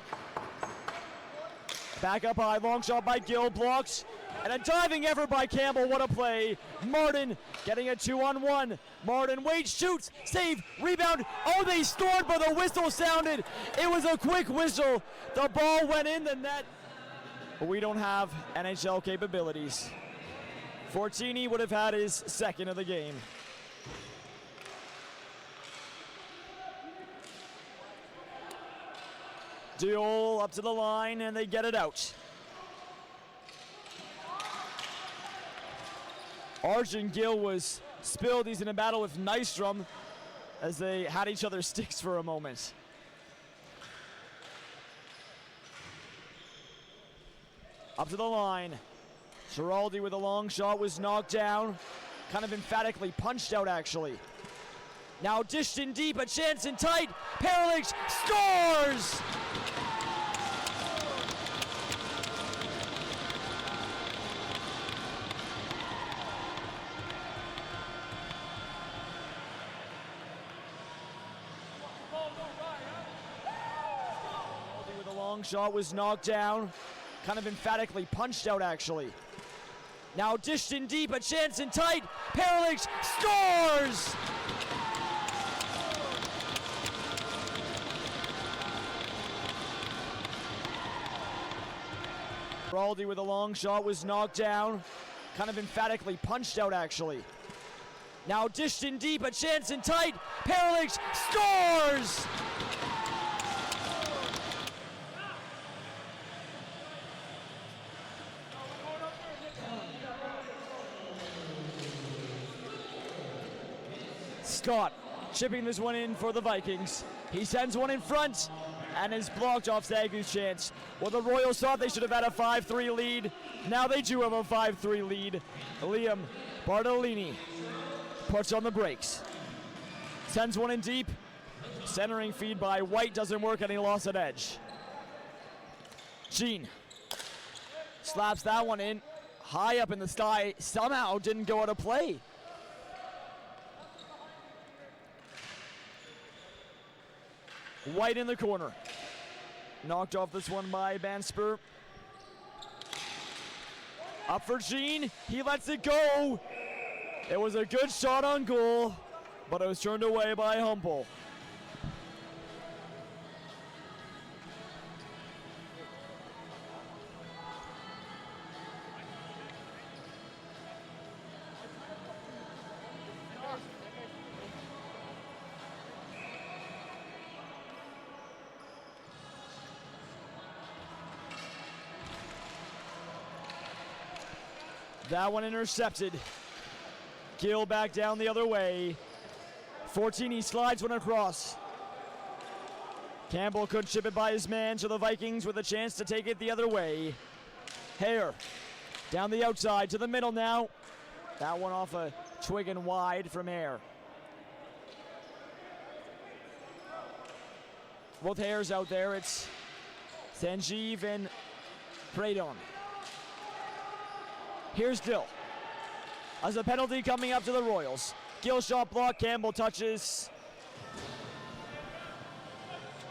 Back up high, long shot by Gill, blocks. And a diving effort by Campbell, what a play. Martin getting a 2-on-1. Martin waits, shoots, save, rebound. Oh, they scored, but the whistle sounded. It was a quick whistle. The ball went in the net. But we don't have NHL capabilities. Fortini would have had his second of the game. Diol up to the line, and they get it out. Arjun Gill was spilled. He's in a battle with Nystrom as they had each other's sticks for a moment. Up to the line. Giraldi with a long shot was knocked down. Kind of emphatically punched out, actually. Now dished in deep, a chance in tight. Paralich scores! With a long shot was knocked down. Kind of emphatically punched out, actually. Now dished in deep, a chance in tight. Paralich scores! Giraldi with a long shot was knocked down. Kind of emphatically punched out, actually. Now dished in deep, a chance in tight. Paralich scores! Scott chipping this one in for the Vikings. He sends one in front and is blocked off Sagu's chance. Well, the Royals thought they should have had a 5-3 lead. Now they do have a 5-3 lead. Liam Bartolini puts on the brakes. Sends one in deep. Centering feed by White doesn't work, and he lost an edge. Jean slaps that one in high up in the sky. Somehow didn't go out of play. White in the corner. Knocked off this one by Banspur. Up for Jean. He lets it go. It was a good shot on goal, but it was turned away by Humble. That one intercepted. Gill back down the other way. Fortini slides one across. Campbell couldn't chip it by his man, so the Vikings with a chance to take it the other way. Hare down the outside to the middle now. That one off a twig and wide from Hare. Both Hares out there. It's Sanjeev and Pradon. Here's Gill. As a penalty coming up to the Royals. Gill shot block, Campbell touches.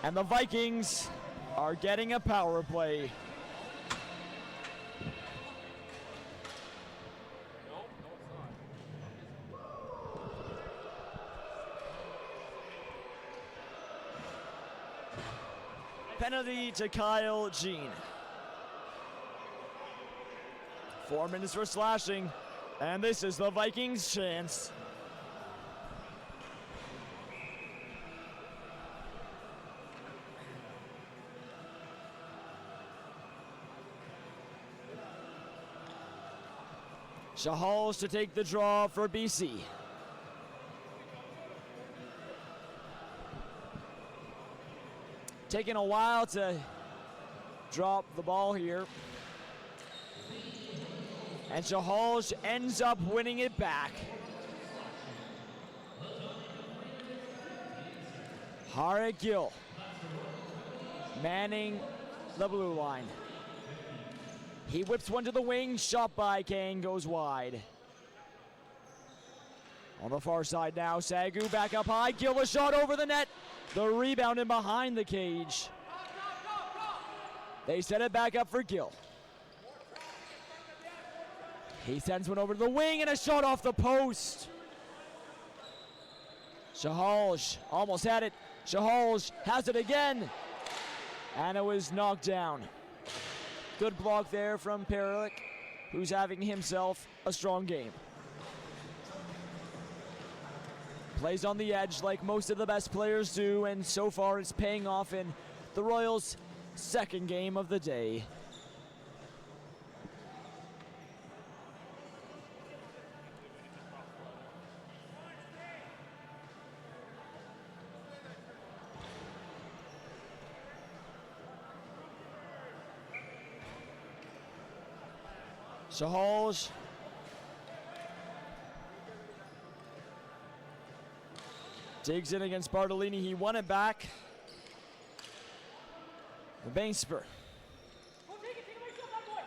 And the Vikings are getting a power play. Penalty to Kyle Jean. 4 minutes for slashing, and this is the Vikings' chance. Shahals to take the draw for BC. Taking a while to drop the ball here. And Shahals ends up winning it back. Harik Gill manning the blue line. He whips one to the wing, shot by Kane, goes wide. On the far side now, Sagu back up high, Gill a shot over the net. The rebound in behind the cage. They set it back up for Gill. He sends one over to the wing and a shot off the post. Shahals almost had it. Shahals has it again. And it was knocked down. Good block there from Perlick, who's having himself a strong game. Plays on the edge like most of the best players do, and so far it's paying off, and the Royals second game of the day. Sahals digs in against Bartolini. He won it back. Bainsper.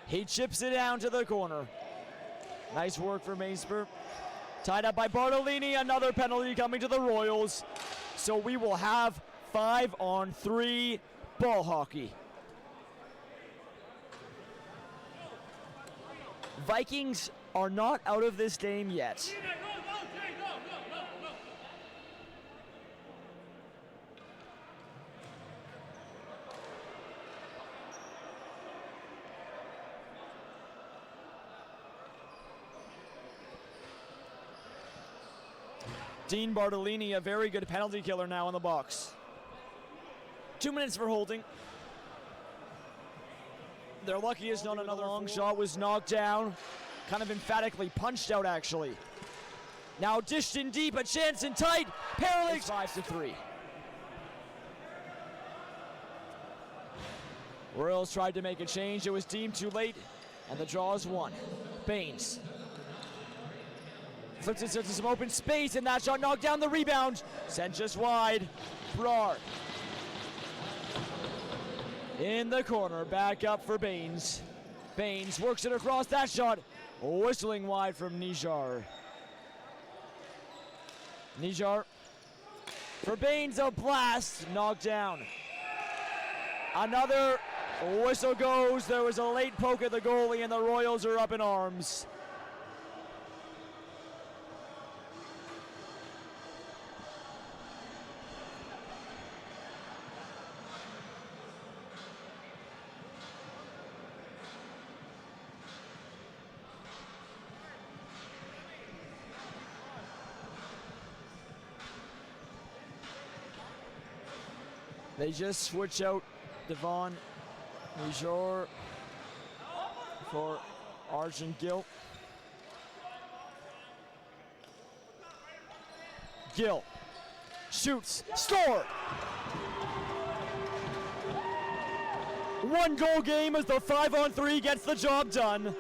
He chips it down to the corner. Nice work for Bainsper. Tied up by Bartolini. Another penalty coming to the Royals. So we will have 5-on-3 ball hockey. Vikings are not out of this game yet. Dean Bartolini, a very good penalty killer now in the box. 2 minutes for holding. They're lucky it's not another long shot, was knocked down. Kind of emphatically punched out, actually. Now dished in deep, a chance in tight. Parallax 5-3. Royals tried to make a change. It was deemed too late, and the draw is won. Baines flips it into some open space, and that shot knocked down. The rebound sent just wide. Brar in the corner, back up for Baines. Baines works it across, that shot whistling wide from Nijar. Nijar for Baines, a blast, knocked down. Another whistle goes. There was a late poke at the goalie, and the Royals are up in arms. They just switch out Devon Nijar for Arjun Gill. Gill shoots, score! 1 goal game as the 5-on-3 gets the job done.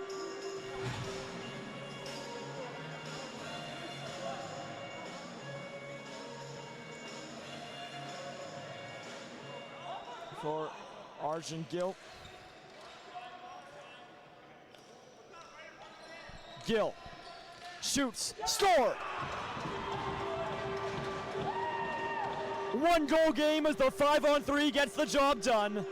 For Arjun Gill. Gill shoots, score! 1 goal game as the 5-on-3 gets the job done.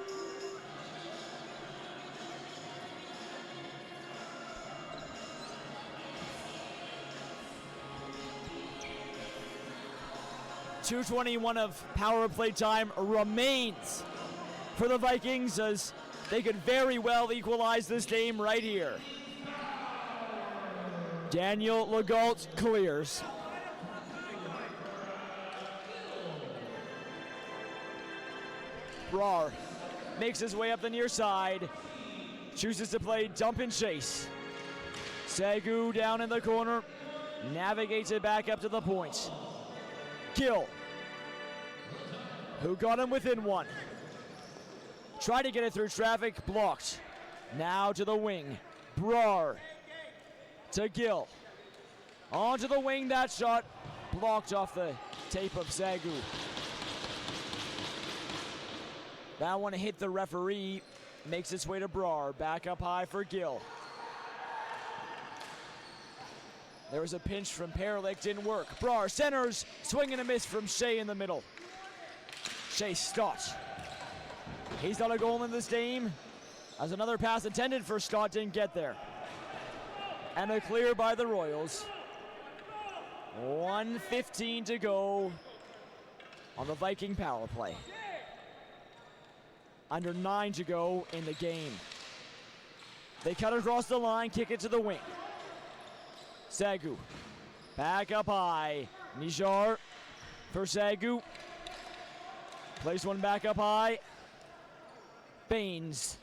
.221 of power play time remains for the Vikings, as they could very well equalize this game right here. Daniel Legault clears. Brar makes his way up the near side, chooses to play dump and chase. Segu down in the corner, navigates it back up to the point. Gill, who got him within one. Tried to get it through traffic, blocked. Now to the wing. Brar to Gill. Onto the wing, that shot blocked off the tape of Sagu. That one hit the referee, makes its way to Brar. Back up high for Gill. There was a pinch from Perlick, didn't work. Brar centers, swing and a miss from Shea in the middle. Shea Stott. He's got a goal in this game, as another pass intended for Scott didn't get there. And a clear by the Royals. 1:15 to go on the Viking power play. Under 9 to go in the game. They cut across the line, kick it to the wing. Sagu, back up high. Nijar for Sagu. Plays one back up high. Baines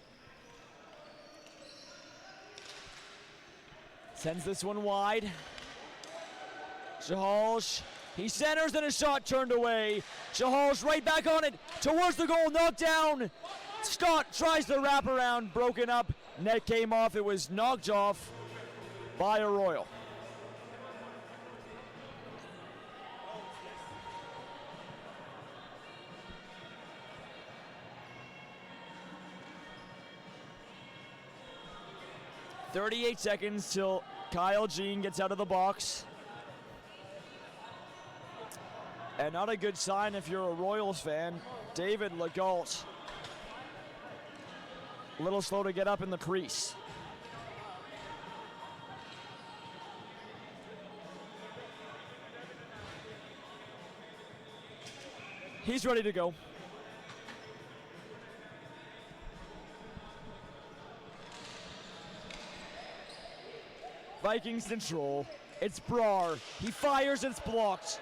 sends this one wide. Shahalj, he centers and a shot turned away. Shahalj right back on it, towards the goal, knocked down. Scott tries the wraparound, broken up. Net came off, it was knocked off by a Royal. .38 seconds till Kyle Jean gets out of the box. And not a good sign if you're a Royals fan. David Legault, a little slow to get up in the crease. He's ready to go. Vikings control. It's Brar. He fires, it's blocked.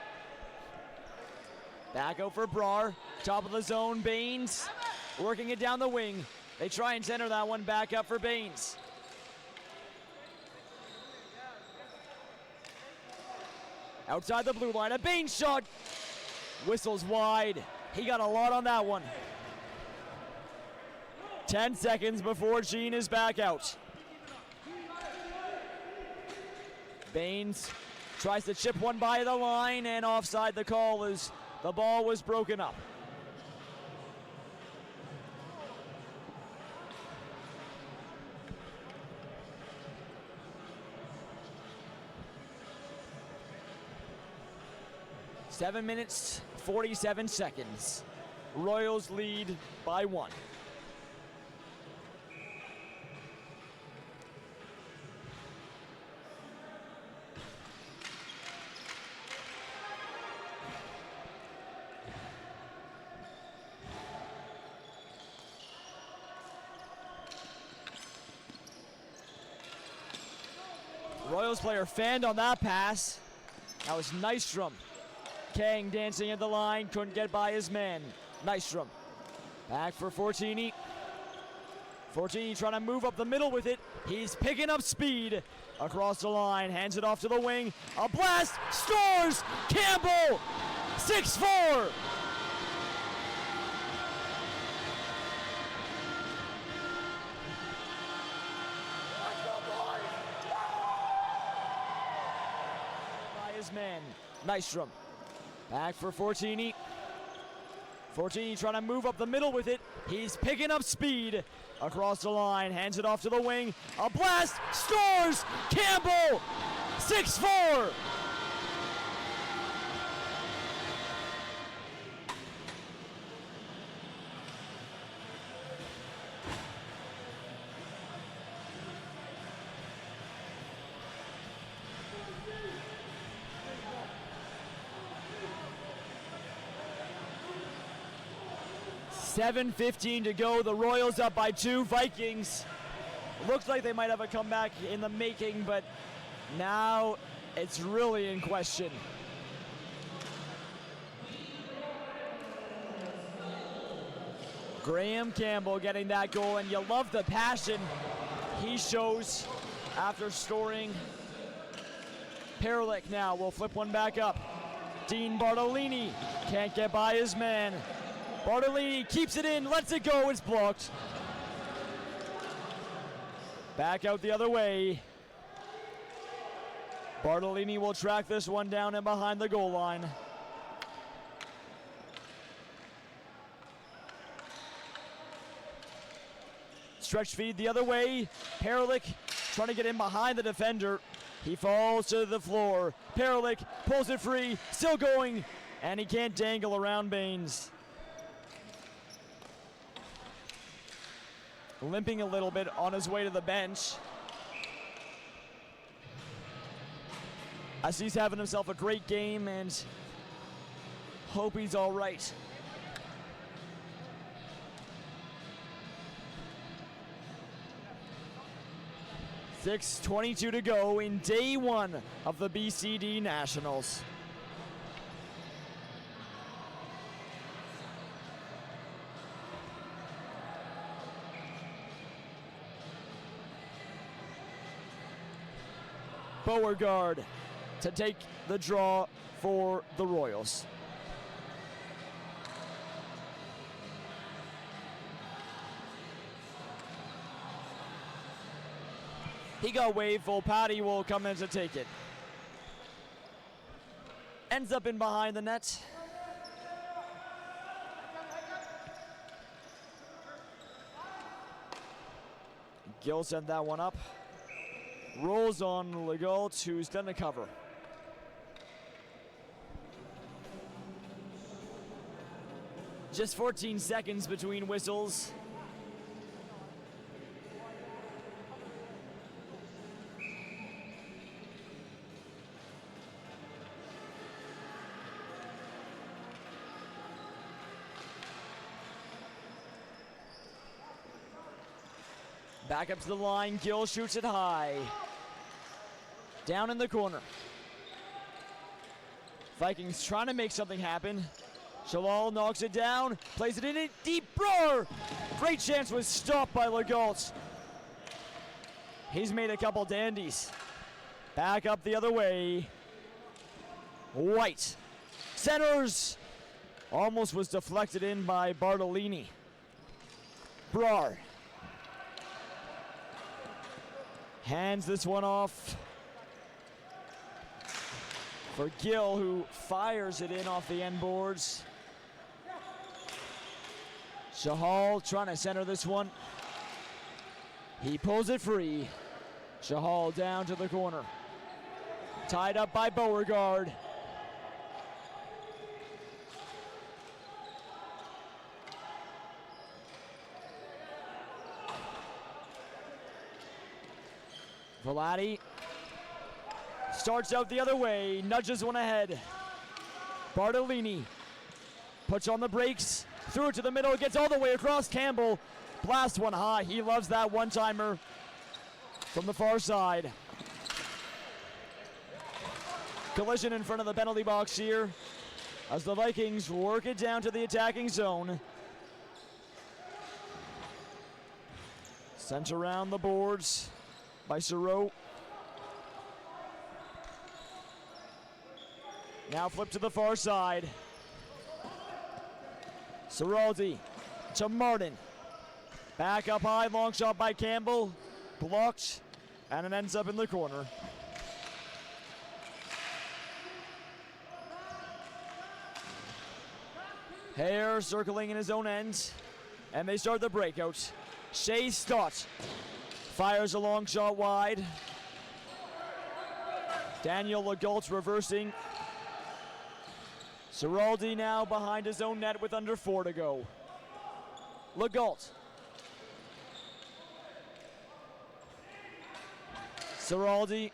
Back out for Brar. Top of the zone, Baines working it down the wing. They try and center that one back up for Baines. Outside the blue line, a Baines shot. Whistles wide. He got a lot on that one. 10 seconds before Jean is back out. Baines tries to chip one by the line, and offside the call as the ball was broken up. Seven minutes, 47 seconds. Royals lead by 1. Royals player fanned on that pass. That was Nystrom. Kang dancing at the line, couldn't get by his man. Nystrom. Back for Fortini. Fortini trying to move up the middle with it. He's picking up speed across the line, hands it off to the wing. A blast, scores! Campbell! 6-4! Man, Nystrom. Back for Fortini. Fortini trying to move up the middle with it. He's picking up speed across the line, hands it off to the wing. A blast, scores! Campbell! 6-4! .7:15 to go. The Royals up by 2. Vikings looks like they might have a comeback in the making, but now it's really in question. Graham Campbell getting that goal, and you love the passion he shows after scoring. Perlick now will flip one back up. Dean Bartolini can't get by his man. Bartolini keeps it in, lets it go, it's blocked. Back out the other way. Bartolini will track this one down and behind the goal line. Stretch feed the other way. Perlick trying to get in behind the defender. He falls to the floor. Perlick pulls it free, still going, and he can't dangle around Baines. Limping a little bit on his way to the bench. As he's having himself a great game and hope he's all right. .6:22 to go in day 1 of the BCD Nationals. Beauregard to take the draw for the Royals. He got waved full. Patty will come in to take it. Ends up in behind the net. Gill sent that one up. Rolls on Legault, who's done a cover. Just 14 seconds between whistles. Back up to the line, Gill shoots it high. Down in the corner. Vikings trying to make something happen. Shalal knocks it down, plays it in it deep. Brar! Great chance was stopped by Legault. He's made a couple dandies. Back up the other way. White. Centers. Almost was deflected in by Bartolini. Brar. Hands this one off for Gill, who fires it in off the end boards. Shahal trying to center this one. He pulls it free. Shahal down to the corner. Tied up by Beauregard. Velati starts out the other way, nudges one ahead. Bartolini puts on the brakes, threw it to the middle, gets all the way across. Campbell blasts one high. He loves that one-timer from the far side. Collision in front of the penalty box here as the Vikings work it down to the attacking zone. Sent around the boards by Sirot. Now flip to the far side. Ciraldi to Martin. Back up high, long shot by Campbell. Blocked, and it ends up in the corner. Hare circling in his own end, and they start the breakout. Shea Stott fires a long shot wide. Daniel Legault reversing. Ciraldi now behind his own net with under 4 to go. Legault. Ciraldi.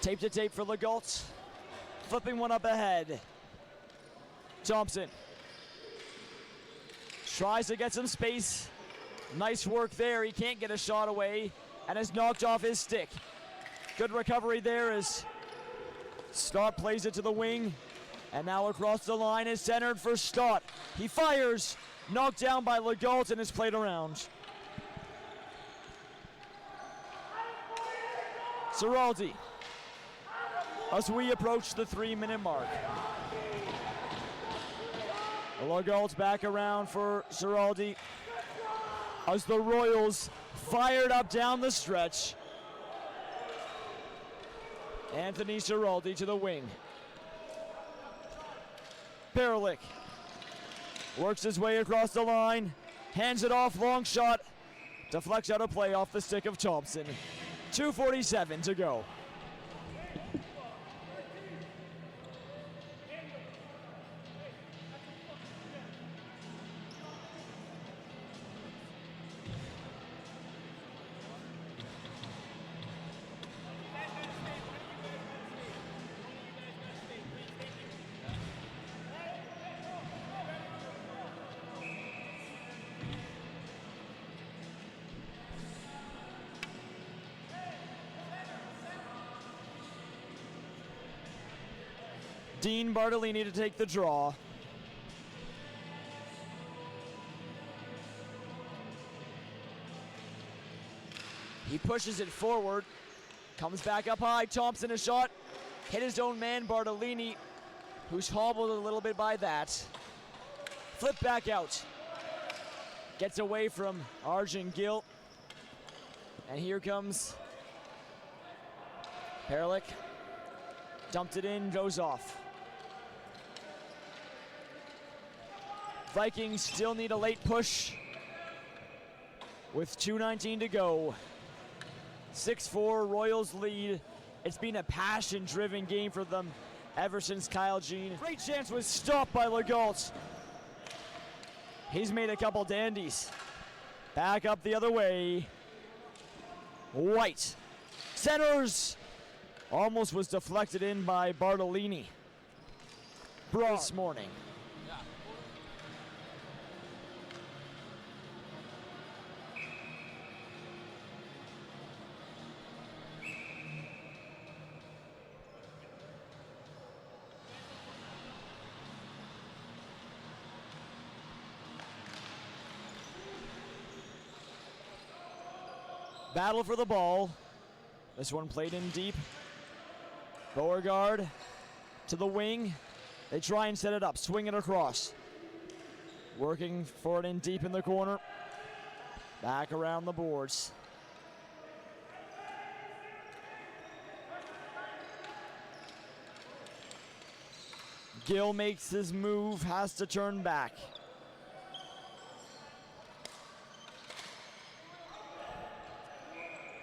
Tape to tape for Legault. Flipping one up ahead. Thompson. Tries to get some space. Nice work there. He can't get a shot away and is knocked off his stick. Good recovery there as Stott plays it to the wing. And now across the line is centered for Stott. He fires. Knocked down by Legault and is played around. Ciraldi. As we approach the 3-minute mark. Legault back around for Ciraldi. As the Royals fired up down the stretch. Anthony Ciraldi to the wing. Berlik works his way across the line, hands it off, long shot, deflects out of play off the stick of Thompson. 2:47 to go. Dean Bartolini to take the draw. He pushes it forward, Comes back up high. Thompson a shot. Hit his own man, Bartolini, who's hobbled a little bit by that. Flip back out. Gets away from Arjun Gill. And here comes Perlick. Dumped it in, goes off. Vikings still need a late push with 2:19 to go. 6-4 Royals lead. It's been a passion-driven game for them ever since Kyle Jean. Great chance was stopped by Legault. He's made a couple dandies. Back up the other way. White centers. Almost was deflected in by Bartolini. This morning. Battle for the ball. This one played in deep. Beauregard to the wing. They try and set it up, swing it across. Working for it in deep in the corner. Back around the boards. Gill makes his move, has to turn back.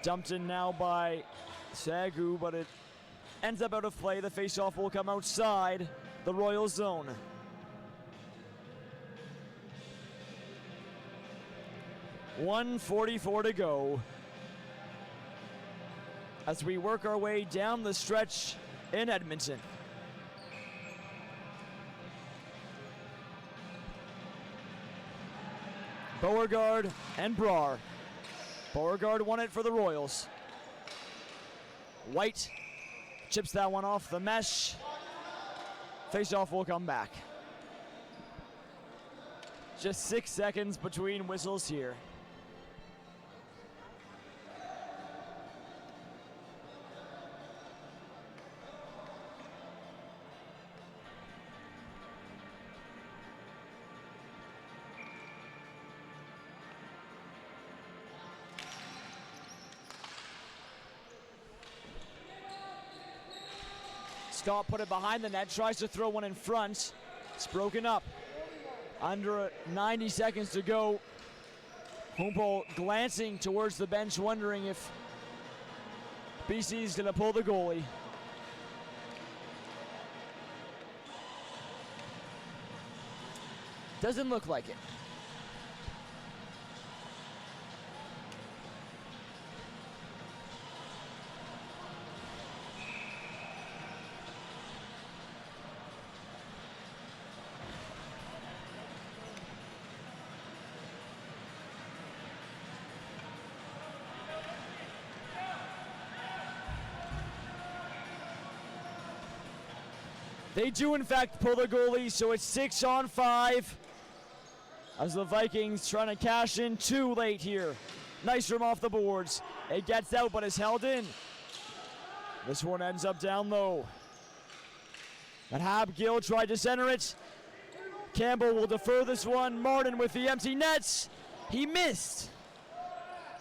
Dumped in now by Sagu, but it ends up out of play. The faceoff will come outside the Royal zone. .144 to go as we work our way down the stretch in Edmonton. Beauregard and Brar. Beauregard won it for the Royals. White chips that one off the mesh. Face-off will come back. Just 6 seconds between whistles here. Scott put it behind the net, tries to throw one in front. It's broken up. Under 90 seconds to go. Humpel glancing towards the bench, wondering if BC's gonna pull the goalie. Doesn't look like it. They do, in fact, pull the goalie, so it's 6-on-5 as the Vikings trying to cash in too late here. Nice room off the boards. It gets out, but is held in. This one ends up down low. But Hab Gill tried to center it. Campbell will defer this one. Martin with the empty nets. He missed.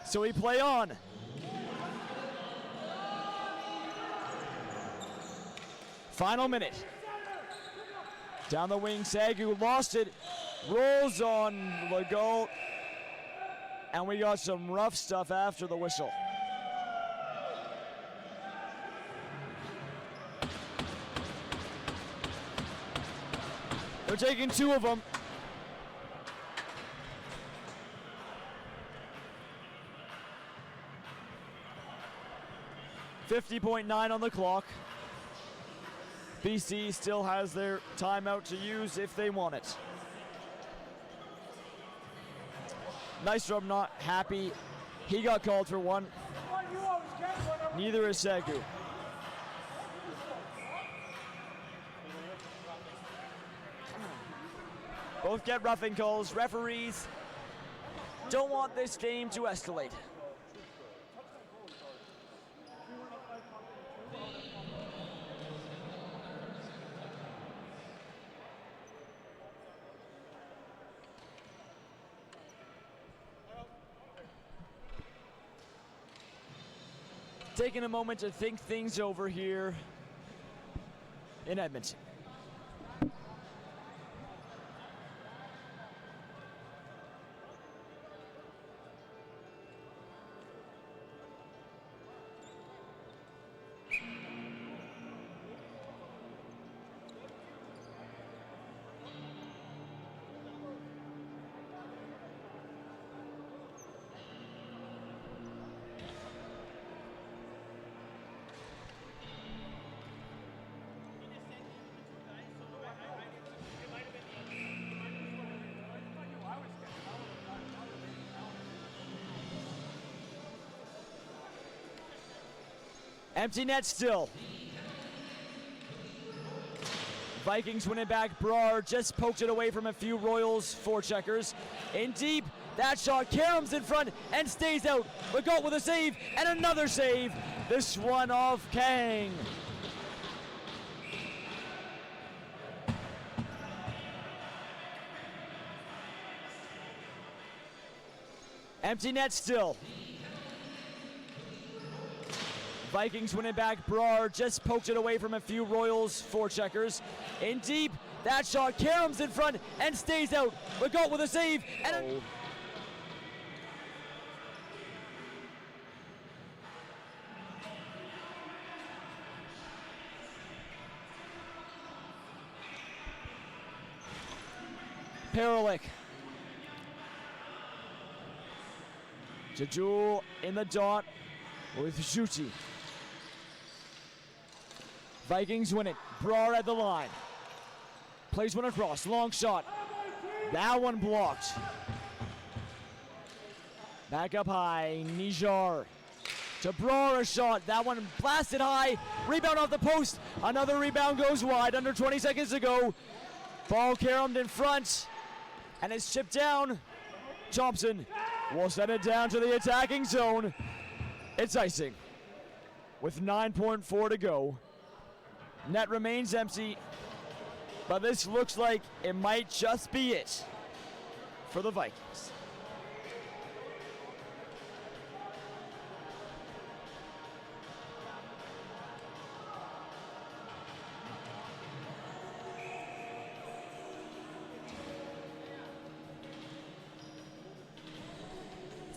So we play on. Final minute. Down the wing, Sagu lost it. Rolls on Legault. And we got some rough stuff after the whistle. They're taking two of them. .50.9 on the clock. BC still has their timeout to use if they want it. Nystrom not happy. He got called for one. Neither is Sagu. Both get roughing calls. Referees don't want this game to escalate. taking a moment to think things over here in Edmonton. Empty net still. Vikings win it back. Brar just poked it away from a few Royals forecheckers. In deep, that shot. Karam's in front and stays out. Legault with a save and another save. This one off Kang. Empty net still. Vikings win it back. Brar just poked it away from a few Royals forecheckers. In deep, that shot. Karam's in front and stays out. Legault with a save and Perelik. Jajul in the dot with Juti. Vikings win it. Brar at the line. Plays one across. Long shot. That one blocked. Back up high. Nijar. To Brar a shot. That one blasted high. Rebound off the post. Another rebound goes wide. Under 20 seconds to go. Ball Karam in front. And it's chipped down. Thompson will send it down to the attacking zone. It's icing with 9.4 to go. Net remains empty, but this looks like it might just be it for the Vikings.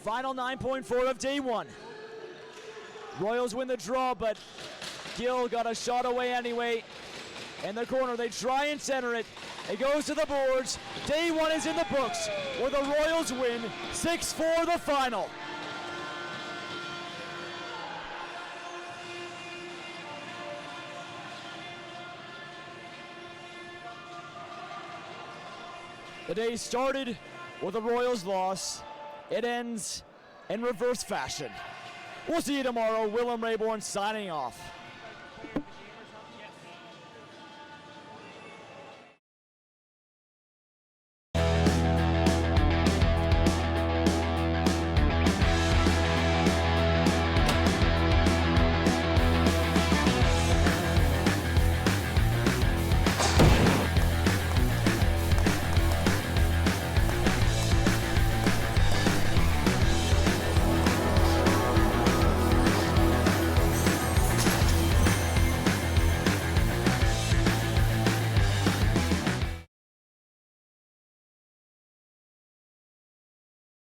Final 9.4 of day one. Royals win the draw, but Gill got a shot away anyway. In the corner, they try and center it. It goes to the boards. Day one is in the books, where the Royals win 6-4 the final. The day started with a Royals loss. It ends in reverse fashion. We'll see you tomorrow. Willem Rayborn signing off.